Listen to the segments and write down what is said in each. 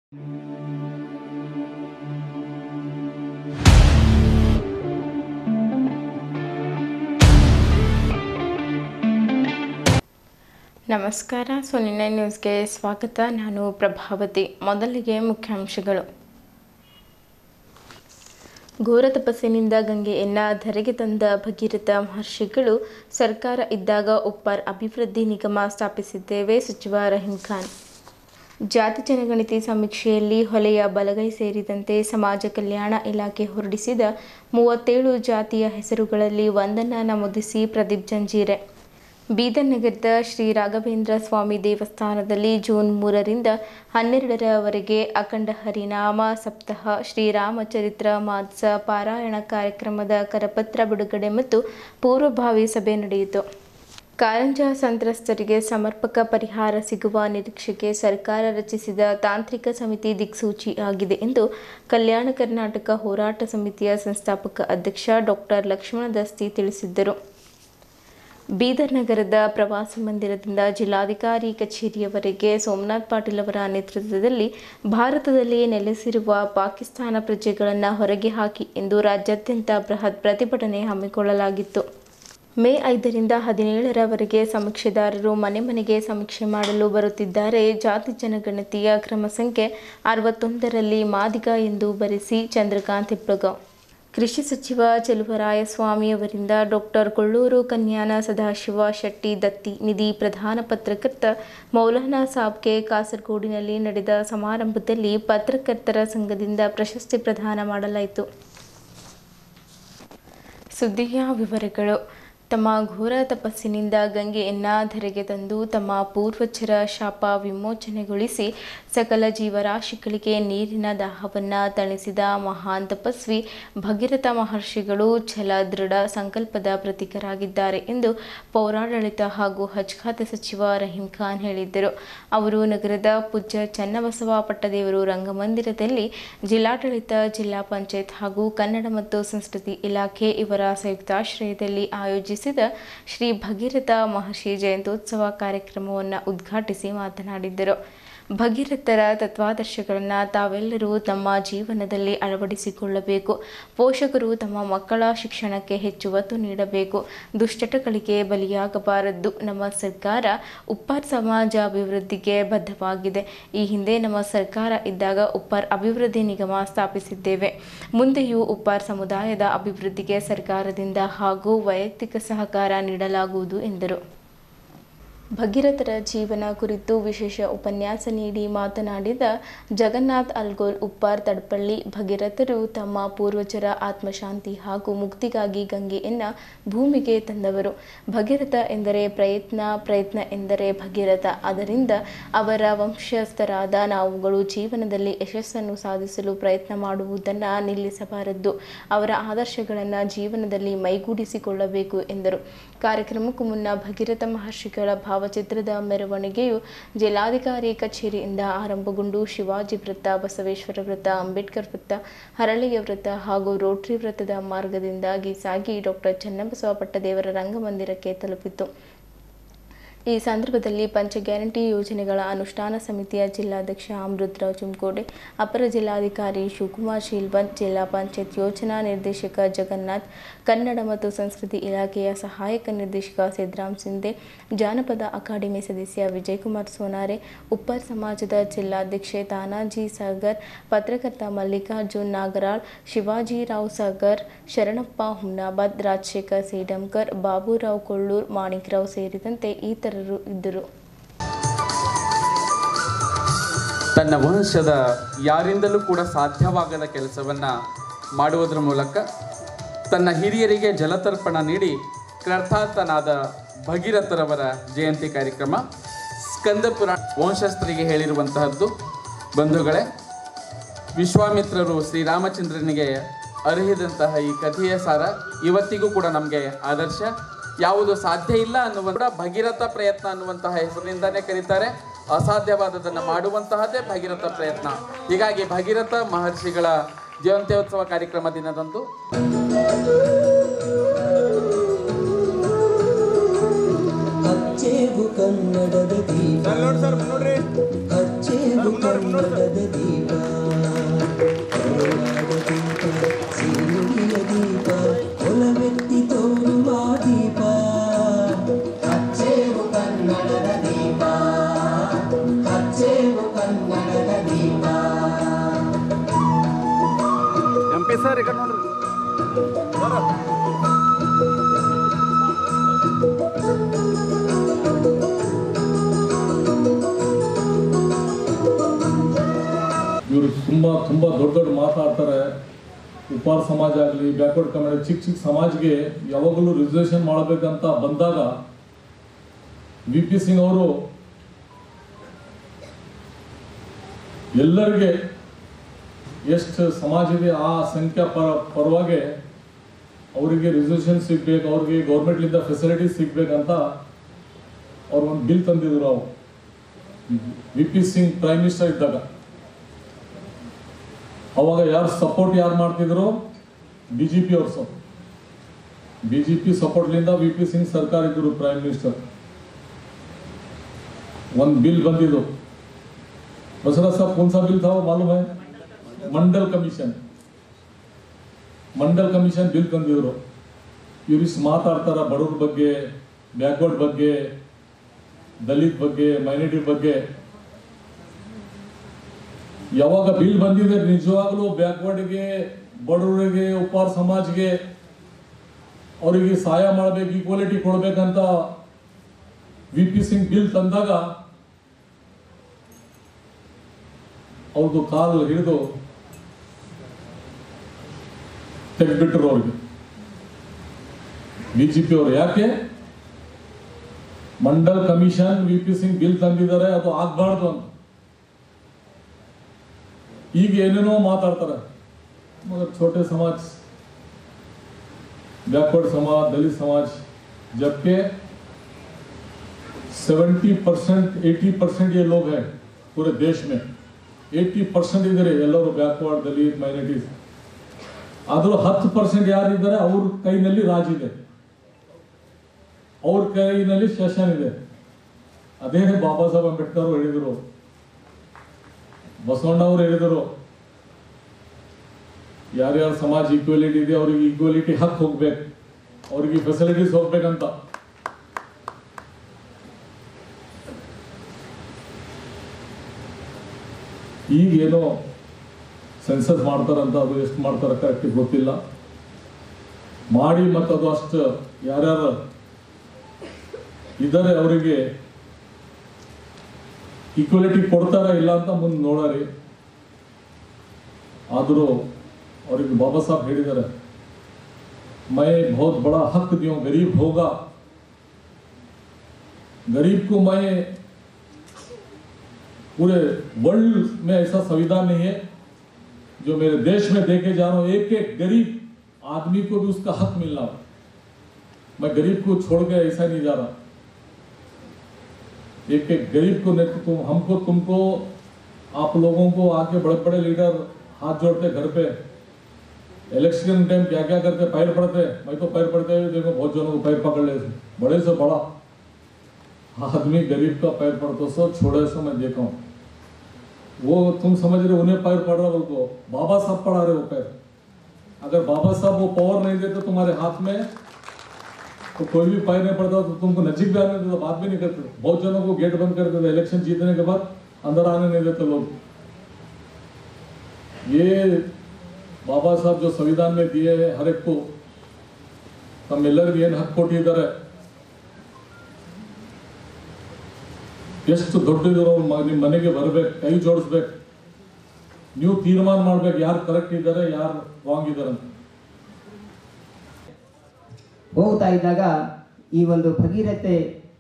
ನಮಸ್ಕಾರ. ಸೋನಿನ ನ್ಯೂಸ್ಗೆ ಸ್ವಾಗತ. ನಾನು ಪ್ರಭಾವತಿ. ಮೊದಲಿಗೆ ಮುಖ್ಯಾಂಶಗಳು. ಘೋರ ತಪಸ್ಸಿನಿಂದ ಗಂಗೆಯನ್ನು ಧರೆಗೆ ತಂದ ಭಗೀರಥ ಮಹರ್ಷಿಗಳು. ಸರ್ಕಾರ ಇದ್ದಾಗ ಉಪ್ಪಾರ್ ಅಭಿವೃದ್ಧಿ ನಿಗಮ ಸ್ಥಾಪಿಸಿದ್ದೇವೆ, ಸಚಿವ ರಹೀಂ ಖಾನ್. ಜಾತಿ ಜನಗಣತಿ ಸಮೀಕ್ಷೆಯಲ್ಲಿ ಹೊಲೆಯ ಬಲಗೈ ಸೇರಿದಂತೆ ಸಮಾಜ ಕಲ್ಯಾಣ ಇಲಾಖೆ ಹೊರಡಿಸಿದ 37 ಜಾತಿಯ ಹೆಸರುಗಳಲ್ಲಿ ಒಂದನ್ನು ನಮೂದಿಸಿ ಪ್ರದೀಪ್ ಜಂಜೀರೆ. ಬೀದರ್ ನಗರದ ಶ್ರೀ ರಾಘವೇಂದ್ರ ಸ್ವಾಮಿ ದೇವಸ್ಥಾನದಲ್ಲಿ ಜೂನ್ 3ರಿಂದ 12ರವರೆಗೆ ಅಖಂಡ ಹರಿನಾಮ ಸಪ್ತಾಹ, ಶ್ರೀರಾಮಚರಿತ್ರ ಮಾಸ ಪಾರಾಯಣ ಕಾರ್ಯಕ್ರಮದ ಕರಪತ್ರ ಬಿಡುಗಡೆ ಮತ್ತು ಪೂರ್ವಭಾವಿ ಸಭೆ ನಡೆಯಿತು. ಕಾರಂಜ ಸಂತ್ರಸ್ತರಿಗೆ ಸಮರ್ಪಕ ಪರಿಹಾರ ಸಿಗುವ ನಿರೀಕ್ಷೆಗೆ ಸರ್ಕಾರ ರಚಿಸಿದ ತಾಂತ್ರಿಕ ಸಮಿತಿ ದಿಕ್ಸೂಚಿ ಆಗಿದೆ ಎಂದು ಕಲ್ಯಾಣ ಕರ್ನಾಟಕ ಹೋರಾಟ ಸಮಿತಿಯ ಸಂಸ್ಥಾಪಕ ಅಧ್ಯಕ್ಷ ಡಾಕ್ಟರ್ ಲಕ್ಷ್ಮಣ ದಸ್ತಿ ತಿಳಿಸಿದ್ದರು. ಬೀದರ್ ನಗರದ ಪ್ರವಾಸಿ ಮಂದಿರದಿಂದ ಜಿಲ್ಲಾಧಿಕಾರಿ ಕಚೇರಿಯವರೆಗೆ ಸೋಮನಾಥ್ ಪಾಟೀಲ್ ಅವರ ನೇತೃತ್ವದಲ್ಲಿ ಭಾರತದಲ್ಲಿ ನೆಲೆಸಿರುವ ಪಾಕಿಸ್ತಾನ ಪ್ರಜೆಗಳನ್ನು ಹೊರಗೆ ಹಾಕಿ ಎಂದು ರಾಜ್ಯಾದ್ಯಂತ ಬೃಹತ್ ಪ್ರತಿಭಟನೆ ಹಮ್ಮಿಕೊಳ್ಳಲಾಗಿತ್ತು. ಮೇ 5ರಿಂದ 17ರವರೆಗೆ ಸಮೀಕ್ಷೆದಾರರು ಮನೆ ಮನೆಗೆ ಸಮೀಕ್ಷೆ ಮಾಡಲು ಬರುತ್ತಿದ್ದಾರೆ. ಜಾತಿ ಜನಗಣತಿಯ ಕ್ರಮ ಸಂಖ್ಯೆ 61ರಲ್ಲಿ ಮಾದಿಗ ಎಂದು ಬರೆಸಿ ಚಂದ್ರಕಾಂತ್ ಹೆಬ್ಳಗಾವ್. ಕೃಷಿ ಸಚಿವ ಚೆಲುವರಾಯಸ್ವಾಮಿ ಅವರಿಂದ ಡಾಕ್ಟರ್ ಕೊಳ್ಳೂರು ಕನ್ಯಾನ ಸದಾಶಿವ ಶೆಟ್ಟಿ ದತ್ತಿ ನಿಧಿ ಪ್ರಧಾನ ಪತ್ರಕರ್ತ ಮೌಲಾನಾ ಸಾಬ್ಗೆ ಕಾಸರಗೋಡಿನಲ್ಲಿ ನಡೆದ ಸಮಾರಂಭದಲ್ಲಿ ಪತ್ರಕರ್ತರ ಸಂಘದಿಂದ ಪ್ರಶಸ್ತಿ ಪ್ರದಾನ ಮಾಡಲಾಯಿತು. ಸುದ್ದಿಯ ವಿವರಗಳು. ತಮ್ಮ ಘೋರ ತಪಸ್ಸಿನಿಂದ ಗಂಗೆಯನ್ನು ಧರೆಗೆ ತಂದು ತಮ್ಮ ಪೂರ್ವಜರ ಶಾಪ ವಿಮೋಚನೆಗೊಳಿಸಿ ಸಕಲ ಜೀವರಾಶಿಗಳಿಗೆ ನೀರಿನ ದಾಹವನ್ನು ತಣಿಸಿದ ಮಹಾನ್ ತಪಸ್ವಿ ಭಗೀರಥ ಮಹರ್ಷಿಗಳು ಛಲ ದೃಢ ಸಂಕಲ್ಪದ ಪ್ರತೀಕರಾಗಿದ್ದಾರೆ ಎಂದು ಪೌರಾಡಳಿತ ಹಾಗೂ ಹಜ್ ಖಾತೆ ಸಚಿವ ರಹೀಂ ಖಾನ್ ಹೇಳಿದ್ದರು. ಅವರು ನಗರದ ಪೂಜ್ಯ ಚನ್ನಬಸವ ಪಟ್ಟದೇವರು ರಂಗಮಂದಿರದಲ್ಲಿ ಜಿಲ್ಲಾಡಳಿತ, ಜಿಲ್ಲಾ ಪಂಚಾಯತ್ ಹಾಗೂ ಕನ್ನಡ ಮತ್ತು ಸಂಸ್ಕೃತಿ ಇಲಾಖೆ ಇವರ ಸಂಯುಕ್ತಾಶ್ರಯದಲ್ಲಿ ಆಯೋಜಿಸಿದ ಶ್ರೀ ಭಗೀರಥ ಮಹರ್ಷಿ ಜಯಂತ್ಯೋತ್ಸವ ಕಾರ್ಯಕ್ರಮವನ್ನು ಉದ್ಘಾಟಿಸಿ ಮಾತನಾಡಿದರು. ಭಗೀರಥರ ತತ್ವಾದರ್ಶಗಳನ್ನು ತಾವೆಲ್ಲರೂ ತಮ್ಮ ಜೀವನದಲ್ಲಿ ಅಳವಡಿಸಿಕೊಳ್ಳಬೇಕು. ಪೋಷಕರು ತಮ್ಮ ಮಕ್ಕಳ ಶಿಕ್ಷಣಕ್ಕೆ ಹೆಚ್ಚು ಒತ್ತು ನೀಡಬೇಕು. ದುಶ್ಚಟಗಳಿಗೆ ಬಲಿಯಾಗಬಾರದು. ನಮ್ಮ ಸರ್ಕಾರ ಉಪ್ಪಾರ್ ಸಮಾಜ ಅಭಿವೃದ್ಧಿಗೆ ಬದ್ಧವಾಗಿದೆ. ಈ ಹಿಂದೆ ನಮ್ಮ ಸರ್ಕಾರ ಇದ್ದಾಗ ಉಪ್ಪಾರ್ ಅಭಿವೃದ್ಧಿ ನಿಗಮ ಸ್ಥಾಪಿಸಿದ್ದೇವೆ. ಮುಂದೆಯೂ ಉಪ್ಪಾರ್ ಸಮುದಾಯದ ಅಭಿವೃದ್ಧಿಗೆ ಸರ್ಕಾರದಿಂದ ಹಾಗೂ ವೈಯಕ್ತಿಕ ಸಹಕಾರ ನೀಡಲಾಗುವುದು ಎಂದರು. ಭಗೀರಥರ ಜೀವನ ಕುರಿತು ವಿಶೇಷ ಉಪನ್ಯಾಸ ನೀಡಿ ಮಾತನಾಡಿದ ಜಗನ್ನಾಥ್ ಅಲ್ಗೋಲ್, ಉಪ್ಪಾರ್ ತಡ್ಪಳ್ಳಿ, ಭಗೀರಥರು ತಮ್ಮ ಪೂರ್ವಜರ ಆತ್ಮಶಾಂತಿ ಹಾಗೂ ಮುಕ್ತಿಗಾಗಿ ಗಂಗೆಯನ್ನು ಭೂಮಿಗೆ ತಂದವರು. ಭಗೀರಥ ಎಂದರೆ ಪ್ರಯತ್ನ, ಪ್ರಯತ್ನ ಎಂದರೆ ಭಗೀರಥ. ಆದ್ದರಿಂದ ಅವರ ವಂಶಸ್ಥರಾದ ನಾವುಗಳು ಜೀವನದಲ್ಲಿ ಯಶಸ್ಸನ್ನು ಸಾಧಿಸಲು ಪ್ರಯತ್ನ ಮಾಡುವುದನ್ನು ನಿಲ್ಲಿಸಬಾರದು. ಅವರ ಆದರ್ಶಗಳನ್ನು ಜೀವನದಲ್ಲಿ ಮೈಗೂಡಿಸಿಕೊಳ್ಳಬೇಕು ಎಂದರು. ಕಾರ್ಯಕ್ರಮಕ್ಕೂ ಮುನ್ನ ಭಗೀರಥ ಮಹರ್ಷಿಗಳ ಭಾವಚಿತ್ರದ ಮೆರವಣಿಗೆಯು ಜಿಲ್ಲಾಧಿಕಾರಿ ಕಚೇರಿಯಿಂದ ಆರಂಭಗೊಂಡು ಶಿವಾಜಿ ವೃತ್ತ, ಬಸವೇಶ್ವರ ವೃತ್ತ, ಅಂಬೇಡ್ಕರ್ ವೃತ್ತ, ಹರಳೆಯ ವೃತ್ತ ಹಾಗೂ ರೋಟರಿ ವೃತ್ತದ ಮಾರ್ಗದಿಂದಾಗಿ ಸಾಗಿ ಡಾಕ್ಟರ್ ಚನ್ನಬಸವ ಪಟ್ಟದೇವರ ರಂಗಮಂದಿರಕ್ಕೆ ತಲುಪಿತು. ಈ ಸಂದರ್ಭದಲ್ಲಿ ಪಂಚ ಗ್ಯಾರಂಟಿ ಯೋಜನೆಗಳ ಅನುಷ್ಠಾನ ಸಮಿತಿಯ ಜಿಲ್ಲಾಧ್ಯಕ್ಷ ಅಮೃತರಾವ್ ಚಿಮ್ಕೋಡೆ, ಅಪರ ಜಿಲ್ಲಾಧಿಕಾರಿ ಶಿವಕುಮಾರ್ ಶೀಲ್ವಂತ್, ಜಿಲ್ಲಾ ಪಂಚಾಯತ್ ಯೋಜನಾ ನಿರ್ದೇಶಕ ಜಗನ್ನಾಥ್, ಕನ್ನಡ ಮತ್ತು ಸಂಸ್ಕೃತಿ ಇಲಾಖೆಯ ಸಹಾಯಕ ನಿರ್ದೇಶಕ ಸಿದ್ದರಾಮ್ ಸಿಂಧೆ, ಜಾನಪದ ಅಕಾಡೆಮಿ ಸದಸ್ಯ ವಿಜಯಕುಮಾರ್ ಸೋನಾರೆ, ಉಪ್ಪಾರ್ ಸಮಾಜದ ಜಿಲ್ಲಾಧ್ಯಕ್ಷೆ ತಾನಾಜಿ ಸಾಗರ್, ಪತ್ರಕರ್ತ ಮಲ್ಲಿಕಾರ್ಜುನ್ ನಾಗರಾಳ್, ಶಿವಾಜಿರಾವ್ ಸಾಗರ್, ಶರಣಪ್ಪ ಹುಮ್ನಾಬಾದ್, ರಾಜಶೇಖರ್ ಸೇಡಂಕರ್, ಬಾಬುರಾವ್ ಕೊಳ್ಳೂರ್, ಮಾಣಿಕ್ರಾವ್ ಸೇರಿದಂತೆ ಇತರರು ಇದ್ದರು. ತನ್ನ ವಂಶದ ಯಾರಿಂದಲೂ ಕೂಡ ಸಾಧ್ಯವಾಗದ ಕೆಲಸವನ್ನು ಮಾಡುವುದರ ಮೂಲಕ ತನ್ನ ಹಿರಿಯರಿಗೆ ಜಲತರ್ಪಣ ನೀಡಿ ಕೃತಾರ್ಥನಾದ ಭಗೀರಥರವರ ಜಯಂತಿ ಕಾರ್ಯಕ್ರಮ ಸ್ಕಂದಪುರ ವಂಶಸ್ಥರಿಗೆ ಹೇಳಿರುವಂತಹದ್ದು. ಬಂಧುಗಳೇ, ವಿಶ್ವಾಮಿತ್ರರು ಶ್ರೀರಾಮಚಂದ್ರನಿಗೆ ಅರ್ಹಿದಂತಹ ಈ ಕಥೆಯ ಸಾರ ಇವತ್ತಿಗೂ ಕೂಡ ನಮಗೆ ಆದರ್ಶ. ಯಾವುದು ಸಾಧ್ಯ ಇಲ್ಲ ಅನ್ನುವ ಭಗೀರಥ ಪ್ರಯತ್ನ ಅನ್ನುವಂತಹ ಹೆಸರಿನಿಂದಾನೇ ಕರೀತಾರೆ. ಅಸಾಧ್ಯವಾದದನ್ನು ಮಾಡುವಂತಹದ್ದೇ ಭಗೀರಥ ಪ್ರಯತ್ನ. ಹೀಗಾಗಿ ಭಗೀರಥ ಮಹರ್ಷಿಗಳ ಜಯಂತ್ಯೋತ್ಸವ ಕಾರ್ಯಕ್ರಮ ದಿನದಂದು ಕನ್ನಡದ MP ಸರ್ ಈಗ ನೋಡ್ರಿ ಇವರು ತುಂಬ ದೊಡ್ಡ ಮಾತಾಡ್ತಾರೆ. ಉಪಾರ ಸಮಾಜ ಆಗಲಿ, ಬ್ಯಾಕ್ವರ್ಡ್ ಕಮ್ಯುನಿಟಿ, ಚಿಕ್ಕ ಸಮಾಜ್ಗೆ ಯಾವಾಗಲೂ ರಿಸರ್ವೇಷನ್ ಮಾಡಬೇಕಂತ ಬಂದಾಗ VP ಸಿಂಗ್ ಅವರು ಎಲ್ಲರಿಗೆ ಎಷ್ಟು ಸಮಾಜ ಇದೆ ಆ ಸಂಖ್ಯಾ ಪರವಾಗಿ ಅವರಿಗೆ ರಿಸರ್ವೇಷನ್ ಸಿಗ್ಬೇಕು, ಅವ್ರಿಗೆ ಗೌರ್ಮೆಂಟ್ಲಿಂದ ಫೆಸಿಲಿಟೀಸ್ ಸಿಗ್ಬೇಕಂತ ಅವ್ರು ಒಂದು ಬಿಲ್ ತಂದಿದ್ರು. ಅವರು VP ಸಿಂಗ್ ಪ್ರೈಮ್ ಮಿನಿಸ್ಟರ್ ಇದ್ದಾಗ ಅವಾಗ ಯಾರು ಸಪೋರ್ಟ್ ಮಾಡ್ತಿದ್ರು? BJP ಅವ್ರ ಸಪೋರ್ಟ್. BJP ಸಪೋರ್ಟ್ಲಿಂದ VP ಸಿಂಗ್ ಸರ್ಕಾರ ಇದ್ರು ಪ್ರೈಮ್ ಮಿನಿಸ್ಟರ್. ಒಂದು ಬಿಲ್ ಬಂದಿದ್ದು. बसरा साहब कौन सा बिल था वो मालूम है? मंडल कमीशन बिल ತಂದಿದ್ರು. ಇವ್ರಿಸ್ ಮಾತಾಡ್ತಾರ ಬಡವ್ರ ಬಗ್ಗೆ, ಬ್ಯಾಕ್ವರ್ಡ್ ಬಗ್ಗೆ, ದಲಿತ್ ಬಗ್ಗೆ, ಮೈನಾರಿಟಿ ಬಗ್ಗೆ. ಯಾವಾಗ ಬಿಲ್ ಬಂದಿದೆ ನಿಜವಾಗ್ಲೂ ಬ್ಯಾಕ್ವರ್ಡ್ಗೆ, ಬಡವರಿಗೆ, ಉಪಾರ ಸಮಾಜ್ಗೆ ಅವರಿಗೆ ಸಹಾಯ ಮಾಡಬೇಕು, ಈಕ್ವಾಲಿಟಿ ಕೊಡಬೇಕಂತ VP ಸಿಂಗ್ ಬಿಲ್ ತಂದಾಗ ಅವ್ರದ್ದು ಕಾಲು ಹಿಡಿದು ತೆಗೆದ್ಬಿಟ್ರು ಅವ್ರಿಗೆ BJP ಅವರು. ಯಾಕೆ? Mandal commission VP Singh bill ತಂದಿದ್ದಾರೆ, ಅದು ಆಗ್ಬಾರ್ದು ಅಂತ. ಈಗ ಏನೇನೋ ಮಾತಾಡ್ತಾರೆ. मगर छोटे समाज, बैकवर्ड समाज, दलित समाज, जबकि 70%, 80% ये लोग हैं पूरे देश में. 80% ಇದ್ದಾರೆ ಎಲ್ಲರೂ ಬ್ಯಾಕ್ವರ್ಡ್, ದಲಿತ್, ಮೈನಾರಿಟೀಸ್. ಆದರೂ 10% ಯಾರಿದ್ದಾರೆ ಅವ್ರ ಕೈನಲ್ಲಿ ರಾಜ್ ಇದೆ, ಅವ್ರ ಕೈನಲ್ಲಿ ಶಾಸನ ಇದೆ. ಅದೇ ಬಾಬಾ ಸಾಹೇಬ್ ಅಂಬೇಡ್ಕರ್ ಹೇಳಿದರು, ಬಸವಣ್ಣ ಅವರು ಹೇಳಿದರು, ಯಾರ್ಯಾರ ಸಮಾಜ ಈಕ್ವಾಲಿಟಿ ಇದೆ ಅವ್ರಿಗೆ ಈಕ್ವಾಲಿಟಿ ಹಕ್ ಹೋಗ್ಬೇಕು, ಅವ್ರಿಗೆ ಫೆಸಿಲಿಟೀಸ್ ಹೋಗ್ಬೇಕಂತ. ಈಗ ಏನೋ ಸೆನ್ಸಸ್ ಮಾಡ್ತಾರಂತ, ಅದು ಎಷ್ಟು ಮಾಡ್ತಾರ ಕರೆಕ್ಟ್ ಗೊತ್ತಿಲ್ಲ. ಮಾಡಿ ಮತ್ತು ಅದು ಅಷ್ಟು ಯಾರ್ಯಾರು ಇದ್ದಾರೆ ಅವರಿಗೆ ಈಕ್ವಾಲಿಟಿ ಕೊಡ್ತಾರ ಇಲ್ಲ ಅಂತ ಮುಂದೆ ನೋಡರಿ. ಆದರೂ ಅವ್ರಿಗೆ बाबा साहब ಹೇಳಿದ್ದಾರೆ, मैं बहुत बड़ा हक दूं, गरीब होगा, गरीब को मैं, पूरे वर्ल्ड में ऐसा संविधान नहीं है जो मेरे देश में देके जा रहा हूं. एक एक गरीब आदमी को भी उसका हक मिलना. मैं गरीब को छोड़ के ऐसा नहीं जा रहा. एक एक गरीब को तुम हमको, तुमको, आप लोगों को आके बड़े बड़े लीडर हाथ जोड़ते घर पे इलेक्शन टाइम क्या क्या करते, पैर पड़ते. मैं तो पैर पड़ते हुए देखो बहुत जनों को पैर पकड़ ले, बड़े से बड़ा आदमी गरीब का पैर पड़ता सो छोड़े से मैं देखा हूँ. वो तुम समझ रहे उन्हें पैर पड़ रहा, उनको बाबा साहब पड़ा रहे वो पैर. अगर बाबा साहब वो पावर नहीं देते तुम्हारे हाथ में तो कोई भी पैर नहीं पड़ता, तो तुमको नजीक भी आने देते, बात भी नहीं करते. बहुत जनों को गेट बंद कर देते, इलेक्शन जीतने के बाद अंदर आने नहीं देते लोग. ये बाबा साहब जो संविधान में दिए हैं हर एक को, ತಮ್ಮೆಲ್ಲರಿಗೂ ಏನು ಹಕ್ಕು ಕೊಟ್ಟಿದ್ದಾರೆ, ಎಷ್ಟು ದೊಡ್ಡದಿರೋ ನಿಮ್ಮ ಮನೆಗೆ ಬರಬೇಕು, ಕೈ ಜೋಡಿಸ್ಬೇಕು, ನೀವು ತೀರ್ಮಾನ ಮಾಡ್ಬೇಕು ಯಾರು ಕರೆಕ್ಟ್ ಇದ್ದಾರೆ, ಯಾರು ರಾಂಗ್ ಇದ್ದಾರೆ ಅಂತ. ಹೋಗ್ತಾ ಇದ್ದಾಗ ಈ ಒಂದು ಭಗೀರಥೆ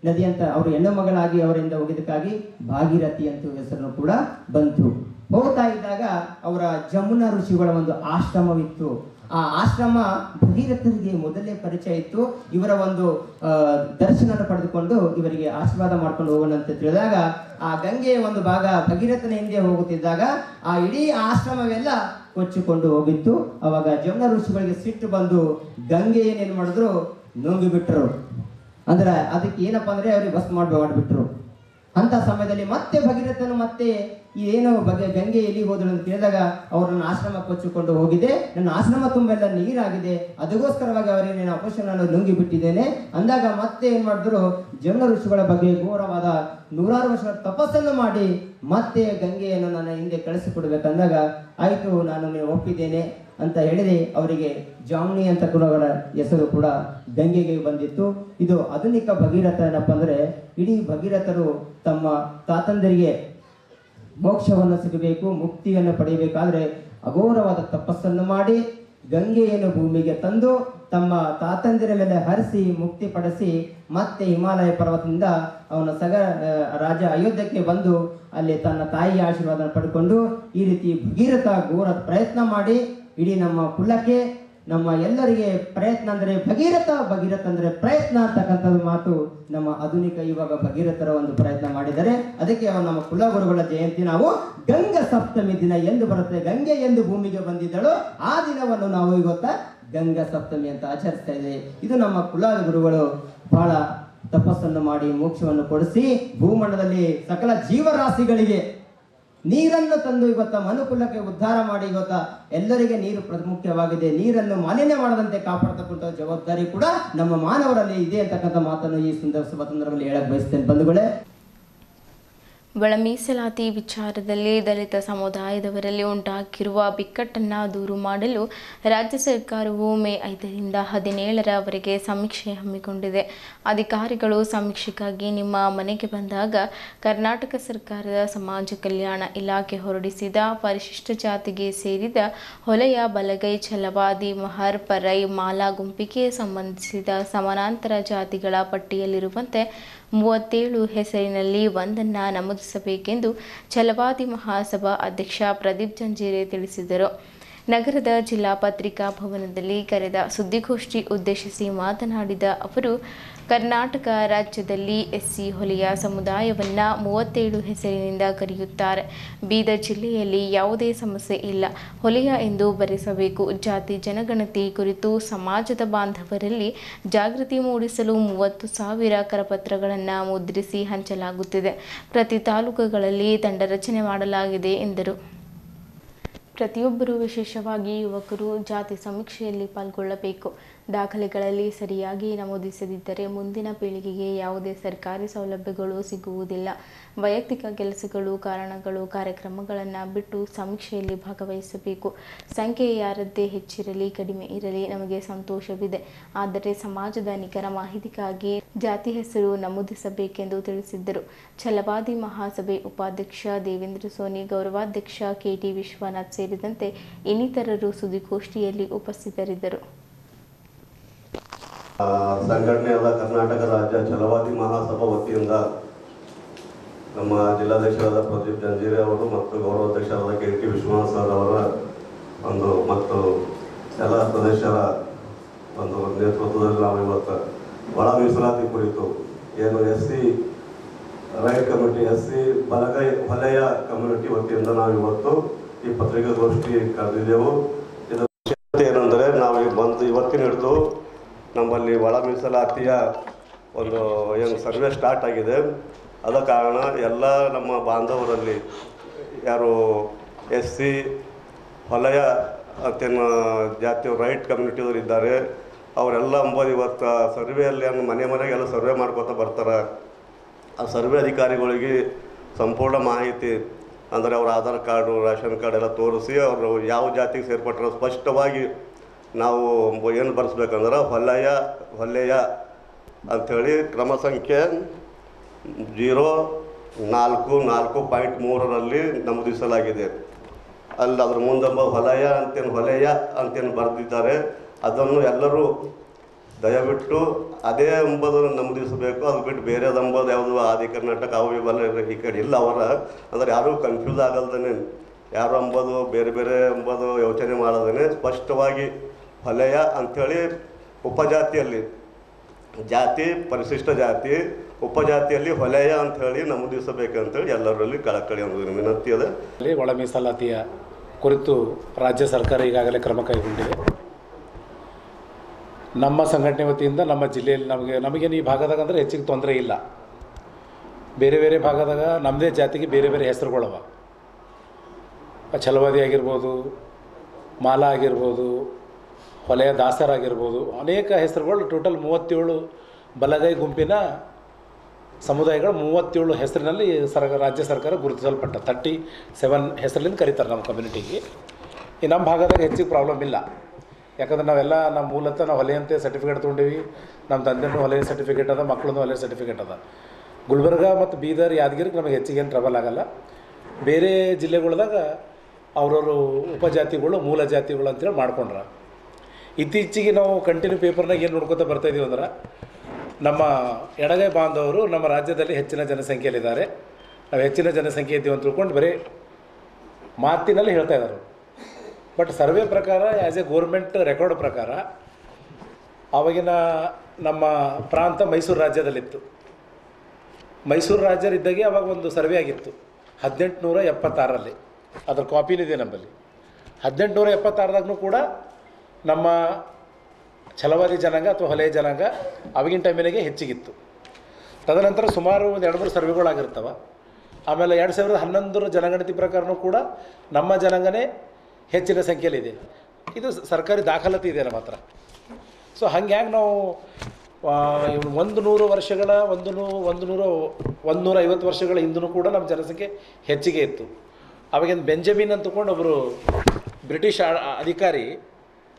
ನದಿ ಅಂತ ಅವರು ಹೆಣ್ಣು ಮಗಳಾಗಿ ಅವರಿಂದ ಹೋಗಿದ್ದಕ್ಕಾಗಿ ಭಾಗೀರಥಿ ಅಂತ ಹೆಸರು ಕೂಡ ಬಂತು. ಹೋಗ್ತಾ ಇದ್ದಾಗ ಅವರ ಜಮುನಾ ಋಷಿಗಳ ಒಂದು ಆಶ್ರಮವಿತ್ತು. ಆ ಆಶ್ರಮ ಭಗೀರಥರಿಗೆ ಮೊದಲೇ ಪರಿಚಯ ಇತ್ತು. ಇವರ ಒಂದು ದರ್ಶನ ಪಡೆದುಕೊಂಡು ಇವರಿಗೆ ಆಶೀರ್ವಾದ ಮಾಡ್ಕೊಂಡು ಹೋಗೋಣ ಅಂತ ತಿಳಿದಾಗ ಆ ಗಂಗೆಯ ಒಂದು ಭಾಗ ಭಗೀರಥನ ಹಿಂದೆ ಹೋಗುತ್ತಿದ್ದಾಗ ಆ ಇಡೀ ಆಶ್ರಮವೆಲ್ಲ ಕೊಚ್ಚಿಕೊಂಡು ಹೋಗಿತ್ತು. ಅವಾಗ ಜಮುನಾ ಋಷಿಗಳಿಗೆ ಸಿಟ್ಟು ಬಂದು ಗಂಗೆ ಏನೇನು ಮಾಡಿದ್ರು, ನುಂಗಿ ಬಿಟ್ರು. ಅಂದ್ರೆ ಅದಕ್ಕೆ ಏನಪ್ಪಾ ಅಂದ್ರೆ ಅವ್ರಿಗೆ ಬಸ್ ಮಾಡ್ಬಿಟ್ರು. ಅಂತ ಸಮಯದಲ್ಲಿ ಮತ್ತೆ ಭಗೀರಥನು ಮತ್ತೆ ಏನು ಬಗ್ಗೆ ಗಂಗೆ ಎಲ್ಲಿ ಹೋದ್ರು ಅಂತ ಕೇಳಿದಾಗ ಅವರು ನನ್ನ ಆಶ್ರಮ ಕೊಚ್ಚಿಕೊಂಡು ಹೋಗಿದೆ, ನನ್ನ ಆಶ್ರಮ ತುಂಬೆಲ್ಲ ನೀರಾಗಿದೆ, ಅದಕ್ಕೋಸ್ಕರವಾಗಿ ಅವರೇನೇನು ಅಪಶನನ್ನು ನುಂಗಿ ಬಿಟ್ಟಿದ್ದೇನೆ ಅಂದಾಗ ಮತ್ತೆ ಏನ್ ಮಾಡಿದ್ರು, ಜಮುನಾ ಋಷಿಗಳ ಬಗ್ಗೆ ಘೋರವಾದ 100 ವರ್ಷಗಳ ತಪಸ್ಸನ್ನು ಮಾಡಿ ಮತ್ತೆ ಗಂಗೆಯನ್ನು ನನ್ನ ಹಿಂದೆ ಕಳಿಸಿಕೊಡ್ಬೇಕಂದಾಗ ಆಯ್ತು ನಾನು ನೀವು ಒಪ್ಪಿದ್ದೇನೆ ಅಂತ ಹೇಳಿದೆ. ಅವರಿಗೆ ಜಾಮ್ನಿ ಅಂತ ಕೂಡ ಅವರ ಹೆಸರು ಕೂಡ ಗಂಗೆಗೆ ಬಂದಿತ್ತು. ಇದು ಆಧುನಿಕ ಭಗೀರಥ ಏನಪ್ಪ ಅಂದ್ರೆ, ಇಡೀ ಭಗೀರಥರು ತಮ್ಮ ತಾತಂದರಿಗೆ ಮೋಕ್ಷವನ್ನು ಸಿಗಬೇಕು, ಮುಕ್ತಿಯನ್ನು ಪಡೆಯಬೇಕಾದ್ರೆ ಅಘೋರವಾದ ತಪಸ್ಸನ್ನು ಮಾಡಿ ಗಂಗೆಯನ್ನು ಭೂಮಿಗೆ ತಂದು ತಮ್ಮ ತಾತಂದಿರ ಮೇಲೆ ಹರಿಸಿ ಮುಕ್ತಿ ಪಡಿಸಿ ಮತ್ತೆ ಹಿಮಾಲಯ ಪರ್ವತದಿಂದ ಅವನ ರಾಜ ಅಯೋಧ್ಯಕ್ಕೆ ಬಂದು ಅಲ್ಲಿ ತನ್ನ ತಾಯಿಯ ಆಶೀರ್ವಾದ ಪಡ್ಕೊಂಡು ಈ ರೀತಿ ಭಗೀರಥ ಘೋರ ಪ್ರಯತ್ನ ಮಾಡಿ ಇಡೀ ನಮ್ಮ ಕುಲಕ್ಕೆ ನಮ್ಮ ಎಲ್ಲರಿಗೆ ಪ್ರಯತ್ನ ಅಂದ್ರೆ ಭಗೀರಥ ಅಂದ್ರೆ ಪ್ರಯತ್ನ ಅಂತಕ್ಕಂಥದ್ದು ಮಾತು ನಮ್ಮ ಆಧುನಿಕ ಇವಾಗ ಭಗೀರಥರ ಒಂದು ಪ್ರಯತ್ನ ಮಾಡಿದರೆ ಅದಕ್ಕೆ ನಮ್ಮ ಕುಲಗುರುಗಳ ಜಯಂತಿ ನಾವು ಗಂಗಾ ಸಪ್ತಮಿ ದಿನ ಎಂದು ಬರುತ್ತೆ. ಗಂಗೆ ಎಂದು ಭೂಮಿಗೆ ಬಂದಿದ್ದಳು, ಆ ದಿನವನ್ನು ನಾವು ಇವತ್ತ ಗಂಗಾ ಸಪ್ತಮಿ ಅಂತ ಆಚರಿಸ್ತಾ ಇದ್ದೇವೆ. ಇದು ನಮ್ಮ ಕುಲಗುರುಗಳು ಬಹಳ ತಪಸ್ಸನ್ನು ಮಾಡಿ ಮೋಕ್ಷವನ್ನು ಕೊಡಿಸಿ ಭೂಮಂಡಲದಲ್ಲಿ ಸಕಲ ಜೀವರಾಶಿಗಳಿಗೆ ನೀರನ್ನು ತಂದು ಇವತ್ತ ಮನುಕುಲಕ್ಕೆ ಉದ್ಧಾರ ಮಾಡಿ ಇವತ್ತ ಎಲ್ಲರಿಗೆ ನೀರು ಪ್ರಾಮುಖ್ಯವಾಗಿದೆ, ನೀರನ್ನು ಮಾಲಿನ್ಯ ಮಾಡದಂತೆ ಕಾಪಾಡತಕ್ಕಂಥ ಜವಾಬ್ದಾರಿ ಕೂಡ ನಮ್ಮ ಮಾನವರಲ್ಲಿ ಇದೆ ಅಂತಕ್ಕಂಥ ಮಾತನ್ನು ಈ ಸಂದರ್ಭದಲ್ಲಿ ಹೇಳಕ್ ಬಯಸ್ತೇನೆ ಬಂಧುಗಳೇ. ಒಳ ಮೀಸಲಾತಿ ವಿಚಾರದಲ್ಲಿ ದಲಿತ ಸಮುದಾಯದವರಲ್ಲಿ ಉಂಟಾಗಿರುವ ಬಿಕ್ಕಟ್ಟನ್ನು ದೂರು ಮಾಡಲು ರಾಜ್ಯ ಸರ್ಕಾರವು ಮೇ 5ರಿಂದ 17ರವರೆಗೆ ಸಮೀಕ್ಷೆ ಹಮ್ಮಿಕೊಂಡಿದೆ. ಅಧಿಕಾರಿಗಳು ಸಮೀಕ್ಷೆಗಾಗಿ ನಿಮ್ಮ ಮನೆಗೆ ಬಂದಾಗ ಕರ್ನಾಟಕ ಸರ್ಕಾರದ ಸಮಾಜ ಕಲ್ಯಾಣ ಇಲಾಖೆ ಹೊರಡಿಸಿದ ಪರಿಶಿಷ್ಟ ಜಾತಿಗೆ ಸೇರಿದ ಹೊಲೆಯ, ಬಲಗೈ, ಛಲವಾದಿ, ಮಹರ್, ಪರೈ, ಮಾಲಾ ಗುಂಪಿಗೆ ಸಂಬಂಧಿಸಿದ ಸಮಾನಾಂತರ ಜಾತಿಗಳ ಪಟ್ಟಿಯಲ್ಲಿರುವಂತೆ 37 ಹೆಸರಿನಲ್ಲಿ ಒಂದನ್ನು ನಮೂದಿಸಬೇಕೆಂದು ಛಲವಾದಿ ಮಹಾಸಭಾ ಅಧ್ಯಕ್ಷ ಪ್ರದೀಪ್ ಜಂಜೀರೆ ತಿಳಿಸಿದರು. ನಗರದ ಜಿಲ್ಲಾ ಪತ್ರಿಕಾ ಭವನದಲ್ಲಿ ಕರೆದ ಸುದ್ದಿಗೋಷ್ಠಿ ಉದ್ದೇಶಿಸಿ ಮಾತನಾಡಿದ ಅವರು, ಕರ್ನಾಟಕ ರಾಜ್ಯದಲ್ಲಿ ಎಸ್ಸಿ ಹೊಲೆಯ ಸಮುದಾಯವನ್ನು 37 ಹೆಸರಿನಿಂದ ಕರೆಯುತ್ತಾರೆ. ಬೀದರ್ ಜಿಲ್ಲೆಯಲ್ಲಿ ಯಾವುದೇ ಸಮಸ್ಯೆ ಇಲ್ಲ, ಹೊಲೆಯ ಎಂದು ಬರೆಸಬೇಕು. ಜಾತಿ ಜನಗಣತಿ ಕುರಿತು ಸಮಾಜದ ಬಾಂಧವರಲ್ಲಿ ಜಾಗೃತಿ ಮೂಡಿಸಲು 30,000 ಕರಪತ್ರಗಳನ್ನು ಮುದ್ರಿಸಿ ಹಂಚಲಾಗುತ್ತಿದೆ. ಪ್ರತಿ ತಾಲೂಕುಗಳಲ್ಲಿ ತಂಡ ರಚನೆ ಮಾಡಲಾಗಿದೆ ಎಂದರು. ಪ್ರತಿಯೊಬ್ಬರು, ವಿಶೇಷವಾಗಿ ಯುವಕರು, ಜಾತಿ ಸಮೀಕ್ಷೆಯಲ್ಲಿ ಪಾಲ್ಗೊಳ್ಳಬೇಕು. ದಾಖಲೆಗಳಲ್ಲಿ ಸರಿಯಾಗಿ ನಮೂದಿಸದಿದ್ದರೆ ಮುಂದಿನ ಪೀಳಿಗೆಗೆ ಯಾವುದೇ ಸರ್ಕಾರಿ ಸೌಲಭ್ಯಗಳು ಸಿಗುವುದಿಲ್ಲ. ವೈಯಕ್ತಿಕ ಕೆಲಸಗಳು, ಕಾರಣಗಳು, ಕಾರ್ಯಕ್ರಮಗಳನ್ನು ಬಿಟ್ಟು ಸಮೀಕ್ಷೆಯಲ್ಲಿ ಭಾಗವಹಿಸಬೇಕು. ಸಂಖ್ಯೆ ಯಾರದ್ದೇ ಹೆಚ್ಚಿರಲಿ ಕಡಿಮೆ ಇರಲಿ ನಮಗೆ ಸಂತೋಷವಿದೆ, ಆದರೆ ಸಮಾಜದ ನಿಖರ ಮಾಹಿತಿಗಾಗಿ ಜಾತಿ ಹೆಸರು ನಮೂದಿಸಬೇಕೆಂದು ತಿಳಿಸಿದ್ದರು. ಛಲವಾದಿ ಮಹಾಸಭೆ ಉಪಾಧ್ಯಕ್ಷ ದೇವೇಂದ್ರ ಸೋನಿ, ಗೌರವಾಧ್ಯಕ್ಷ ಕೆಟಿ ವಿಶ್ವನಾಥ್ ಸೇರಿದಂತೆ ಇನ್ನಿತರರು ಸುದ್ದಿಗೋಷ್ಠಿಯಲ್ಲಿ ಉಪಸ್ಥಿತರಿದ್ದರು. ಸಂಘಟನೆಯಾದ ಕರ್ನಾಟಕ ರಾಜ್ಯ ಛಲವಾದಿ ಮಹಾಸಭಾ ವತಿಯಿಂದ ನಮ್ಮ ಜಿಲ್ಲಾಧ್ಯಕ್ಷರಾದ ಪ್ರದೀಪ್ ಜಂಜೀರೆ ಅವರು ಮತ್ತು ಗೌರವಾಧ್ಯಕ್ಷರಾದ ಕೆಟಿ ವಿಶ್ವನಾಥ್ ಸರ್ ಅವರ ಒಂದು ಮತ್ತು ಎಲ್ಲ ಸದಸ್ಯರ ಒಂದು ನೇತೃತ್ವದಲ್ಲಿ ನಾವು ಇವತ್ತು ಒಳ ಮೀಸಲಾತಿ ಕುರಿತು ಏನು SC ರೈಟ್ ಕಮಿಟಿ, SC ಬಲಗೈ ವಲಯ ಕಮ್ಯುನಿಟಿ ವತಿಯಿಂದ ನಾವು ಇವತ್ತು ಈ ಪತ್ರಿಕಾಗೋಷ್ಠಿ ಕರೆದಿದ್ದೆವು. ಇದು ಏನಂದರೆ ನಾವು ಇವತ್ತಿನ ಹಿಡಿದು ನಮ್ಮಲ್ಲಿ ಒಳ ಮೀಸಲಾತಿಯ ಒಂದು ಏನು ಸರ್ವೆ ಸ್ಟಾರ್ಟ್ ಆಗಿದೆ. ಆದ ಕಾರಣ ಎಲ್ಲ ನಮ್ಮ ಬಾಂಧವರಲ್ಲಿ ಯಾರು SC ವಲಯ ಅಂತೇನು ಜಾತಿಯ ರೈಟ್ ಕಮ್ಯುನಿಟಿಯವರು ಇದ್ದಾರೆ ಅವರೆಲ್ಲ ಇವತ್ತು ಸರ್ವೆಯಲ್ಲಿ ಮನೆ ಮನೆಗೆಲ್ಲ ಸರ್ವೆ ಮಾಡ್ಕೊತಾ ಬರ್ತಾರೆ. ಆ ಸರ್ವೆ ಅಧಿಕಾರಿಗಳಿಗೆ ಸಂಪೂರ್ಣ ಮಾಹಿತಿ ಅಂದರೆ ಅವ್ರ ಆಧಾರ್ ಕಾರ್ಡು, ರೇಷನ್ ಕಾರ್ಡ್ ಎಲ್ಲ ತೋರಿಸಿ ಅವರು ಯಾವ ಜಾತಿಗೆ ಸೇರ್ಪಟ್ಟರು ಸ್ಪಷ್ಟವಾಗಿ ನಾವು ಏನು ಬರೆಸ್ಬೇಕಂದ್ರೆ ಹೊಲೆಯ ಅಂಥೇಳಿ ಕ್ರಮ ಸಂಖ್ಯೆ 044.3ರಲ್ಲಿ ನಮೂದಿಸಲಾಗಿದೆ. ಅಲ್ಲಿ ಅದ್ರ ಮುಂದೆ ಹೊಲೆಯ ಅಂತೇನು ಬರೆದಿದ್ದಾರೆ. ಅದನ್ನು ಎಲ್ಲರೂ ದಯವಿಟ್ಟು ಅದೇ ಎಂಬುದನ್ನು ನಮೂದಿಸಬೇಕು. ಅದು ಬಿಟ್ಟು ಬೇರೆದು ಎಂಬುದು ಯಾವುದು ಆದಿ ಕರ್ನಾಟಕ ಅವು ಈ ಕಡೆ ಇಲ್ಲ ಅವರ ಅಂದರೆ ಯಾರೂ ಕನ್ಫ್ಯೂಸ್ ಆಗಲ್ದೇ ಯಾರು ಎಂಬುದು ಬೇರೆ ಬೇರೆ ಎಂಬುದು ಯೋಚನೆ ಮಾಡೋದೇ ಸ್ಪಷ್ಟವಾಗಿ ಹೊಲೆಯ ಅಂಥೇಳಿ ಉಪಜಾತಿಯಲ್ಲಿ ಜಾತಿ ಪರಿಶಿಷ್ಟ ಜಾತಿ ಉಪಜಾತಿಯಲ್ಲಿ ಹೊಲೆಯ ಅಂಥೇಳಿ ನಮೂದಿಸಬೇಕಂತೇಳಿ ಎಲ್ಲರಲ್ಲಿ ಕಳಕಳಿ ಒಂದು ವಿನಂತಿ ಇದೆ. ಒಳ ಮೀಸಲಾತಿಯ ಕುರಿತು ರಾಜ್ಯ ಸರ್ಕಾರ ಈಗಾಗಲೇ ಕ್ರಮ ಕೈಗೊಂಡಿದೆ. ನಮ್ಮ ಸಂಘಟನೆ ವತಿಯಿಂದ ನಮ್ಮ ಜಿಲ್ಲೆಯಲ್ಲಿ ನಮಗೇನು ಈ ಭಾಗದಾಗ ಅಂದರೆ ಹೆಚ್ಚಿಗೆ ತೊಂದರೆ ಇಲ್ಲ. ಬೇರೆ ಬೇರೆ ಭಾಗದಾಗ ನಮ್ಮದೇ ಜಾತಿಗೆ ಬೇರೆ ಬೇರೆ ಹೆಸರುಗಳವ. ಛಲವಾದಿ ಆಗಿರ್ಬೋದು, ಮಾಲಾ ಆಗಿರ್ಬೋದು, ಹೊಲೆಯ ದಾಸರಾಗಿರ್ಬೋದು, ಅನೇಕ ಹೆಸರುಗಳು ಟೋಟಲ್ 37 ಬಲಗೈ ಗುಂಪಿನ ಸಮುದಾಯಗಳು 37 ಹೆಸರಿನಲ್ಲಿ ರಾಜ್ಯ ಸರ್ಕಾರ ಗುರುತಿಸಲ್ಪಟ್ಟ 37 ಹೆಸರಿನಿಂದ ಕರೀತಾರೆ ನಮ್ಮ ಕಮ್ಯುನಿಟಿಗೆ. ಈ ನಮ್ಮ ಭಾಗದಾಗ ಹೆಚ್ಚಿಗೆ ಪ್ರಾಬ್ಲಮ್ ಇಲ್ಲ. ಯಾಕಂದ್ರೆ ನಾವೆಲ್ಲ ನಮ್ಮ ಮೂಲತಃ ನಾವು ಹೊಲೆಯಂತೆ ಸರ್ಟಿಫಿಕೇಟ್ ತೊಗೊಂಡೀವಿ. ನಮ್ಮ ತಂದೆನೂ ಹೊಲೆಯ ಸರ್ಟಿಫಿಕೇಟ್ ಅದ, ಮಕ್ಕಳನ್ನೂ ಹೊಲೆಯ ಸರ್ಟಿಫಿಕೇಟ್ ಅದ. ಗುಲ್ಬರ್ಗ ಮತ್ತು ಬೀದರ್, ಯಾದಗಿರಿಗೆ ನಮಗೆ ಹೆಚ್ಚಿಗೆ ಏನು ಟ್ರಬಲ್ ಆಗಲ್ಲ. ಬೇರೆ ಜಿಲ್ಲೆಗಳ್ದಾಗ ಅವ್ರವರು ಉಪಜಾತಿಗಳು, ಮೂಲ ಜಾತಿಗಳು ಅಂತೇಳಿ ಮಾಡ್ಕೊಂಡ್ರ. ಇತ್ತೀಚೆಗೆ ನಾವು ಕಂಟಿನ್ಯೂ ಪೇಪರ್ನಾಗ ಏನು ನೋಡ್ಕೊತಾ ಬರ್ತಾಯಿದ್ದೀವಿ ಅಂದ್ರೆ, ನಮ್ಮ ಎಡಗೈ ಬಾಂಧವರು ನಮ್ಮ ರಾಜ್ಯದಲ್ಲಿ ಹೆಚ್ಚಿನ ಜನಸಂಖ್ಯೆಯಲ್ಲಿದ್ದಾರೆ, ನಾವು ಹೆಚ್ಚಿನ ಜನಸಂಖ್ಯೆ ಇದ್ದೀವಿ ಅಂತ ತಿಳ್ಕೊಂಡು ಬರೀ ಮಾತಿನಲ್ಲಿ ಹೇಳ್ತಾ ಇದ್ದಾರೆ. ಬಟ್ ಸರ್ವೆ ಪ್ರಕಾರ, ಆ್ಯಸ್ ಎ ಗೋರ್ಮೆಂಟ್ ರೆಕಾರ್ಡ್ ಪ್ರಕಾರ, ಆವಾಗಿನ ನಮ್ಮ ಪ್ರಾಂತ ಮೈಸೂರು ರಾಜ್ಯದಲ್ಲಿತ್ತು. ಮೈಸೂರು ರಾಜ್ಯರಿದ್ದಾಗೆ ಅವಾಗ ಒಂದು ಸರ್ವೆ ಆಗಿತ್ತು 1876ರಲ್ಲಿ. ಅದ್ರ ಕಾಪಿನಿದೆ ನಮ್ಮಲ್ಲಿ. 1876ದಾಗೂ ಕೂಡ ನಮ್ಮ ಛಲವಾದಿ ಜನಾಂಗ ಅಥವಾ ಹೊಲೆಯ ಜನಾಂಗ ಆವಾಗಿನ ಟೈಮಿನಾಗೆ ಹೆಚ್ಚಿಗಿತ್ತು. ತದನಂತರ ಸುಮಾರು ಒಂದು 2-3 ಸರ್ವೆಗಳಾಗಿರ್ತವೆ. ಆಮೇಲೆ 2011 ಜನಗಣತಿ ಪ್ರಕಾರನೂ ಕೂಡ ನಮ್ಮ ಜನಾಂಗನೇ ಹೆಚ್ಚಿನ ಸಂಖ್ಯೆಯಲ್ಲಿದೆ. ಇದು ಸರ್ಕಾರಿ ದಾಖಲಾತಿ ಇದೆ ನಮ್ಮ ಹತ್ರ. ಸೊ ಹಂಗೆ ನಾವು 100 ವರ್ಷಗಳ 150 ವರ್ಷಗಳ ಹಿಂದೂ ಕೂಡ ನಮ್ಮ ಜನಸಂಖ್ಯೆ ಹೆಚ್ಚಿಗೆ ಇತ್ತು. ಅವಾಗಿಂದ ಬೆಂಜಮಿನ್ ಅಂತಕೊಂಡು ಒಬ್ಬರು ಬ್ರಿಟಿಷ್ ಅಧಿಕಾರಿ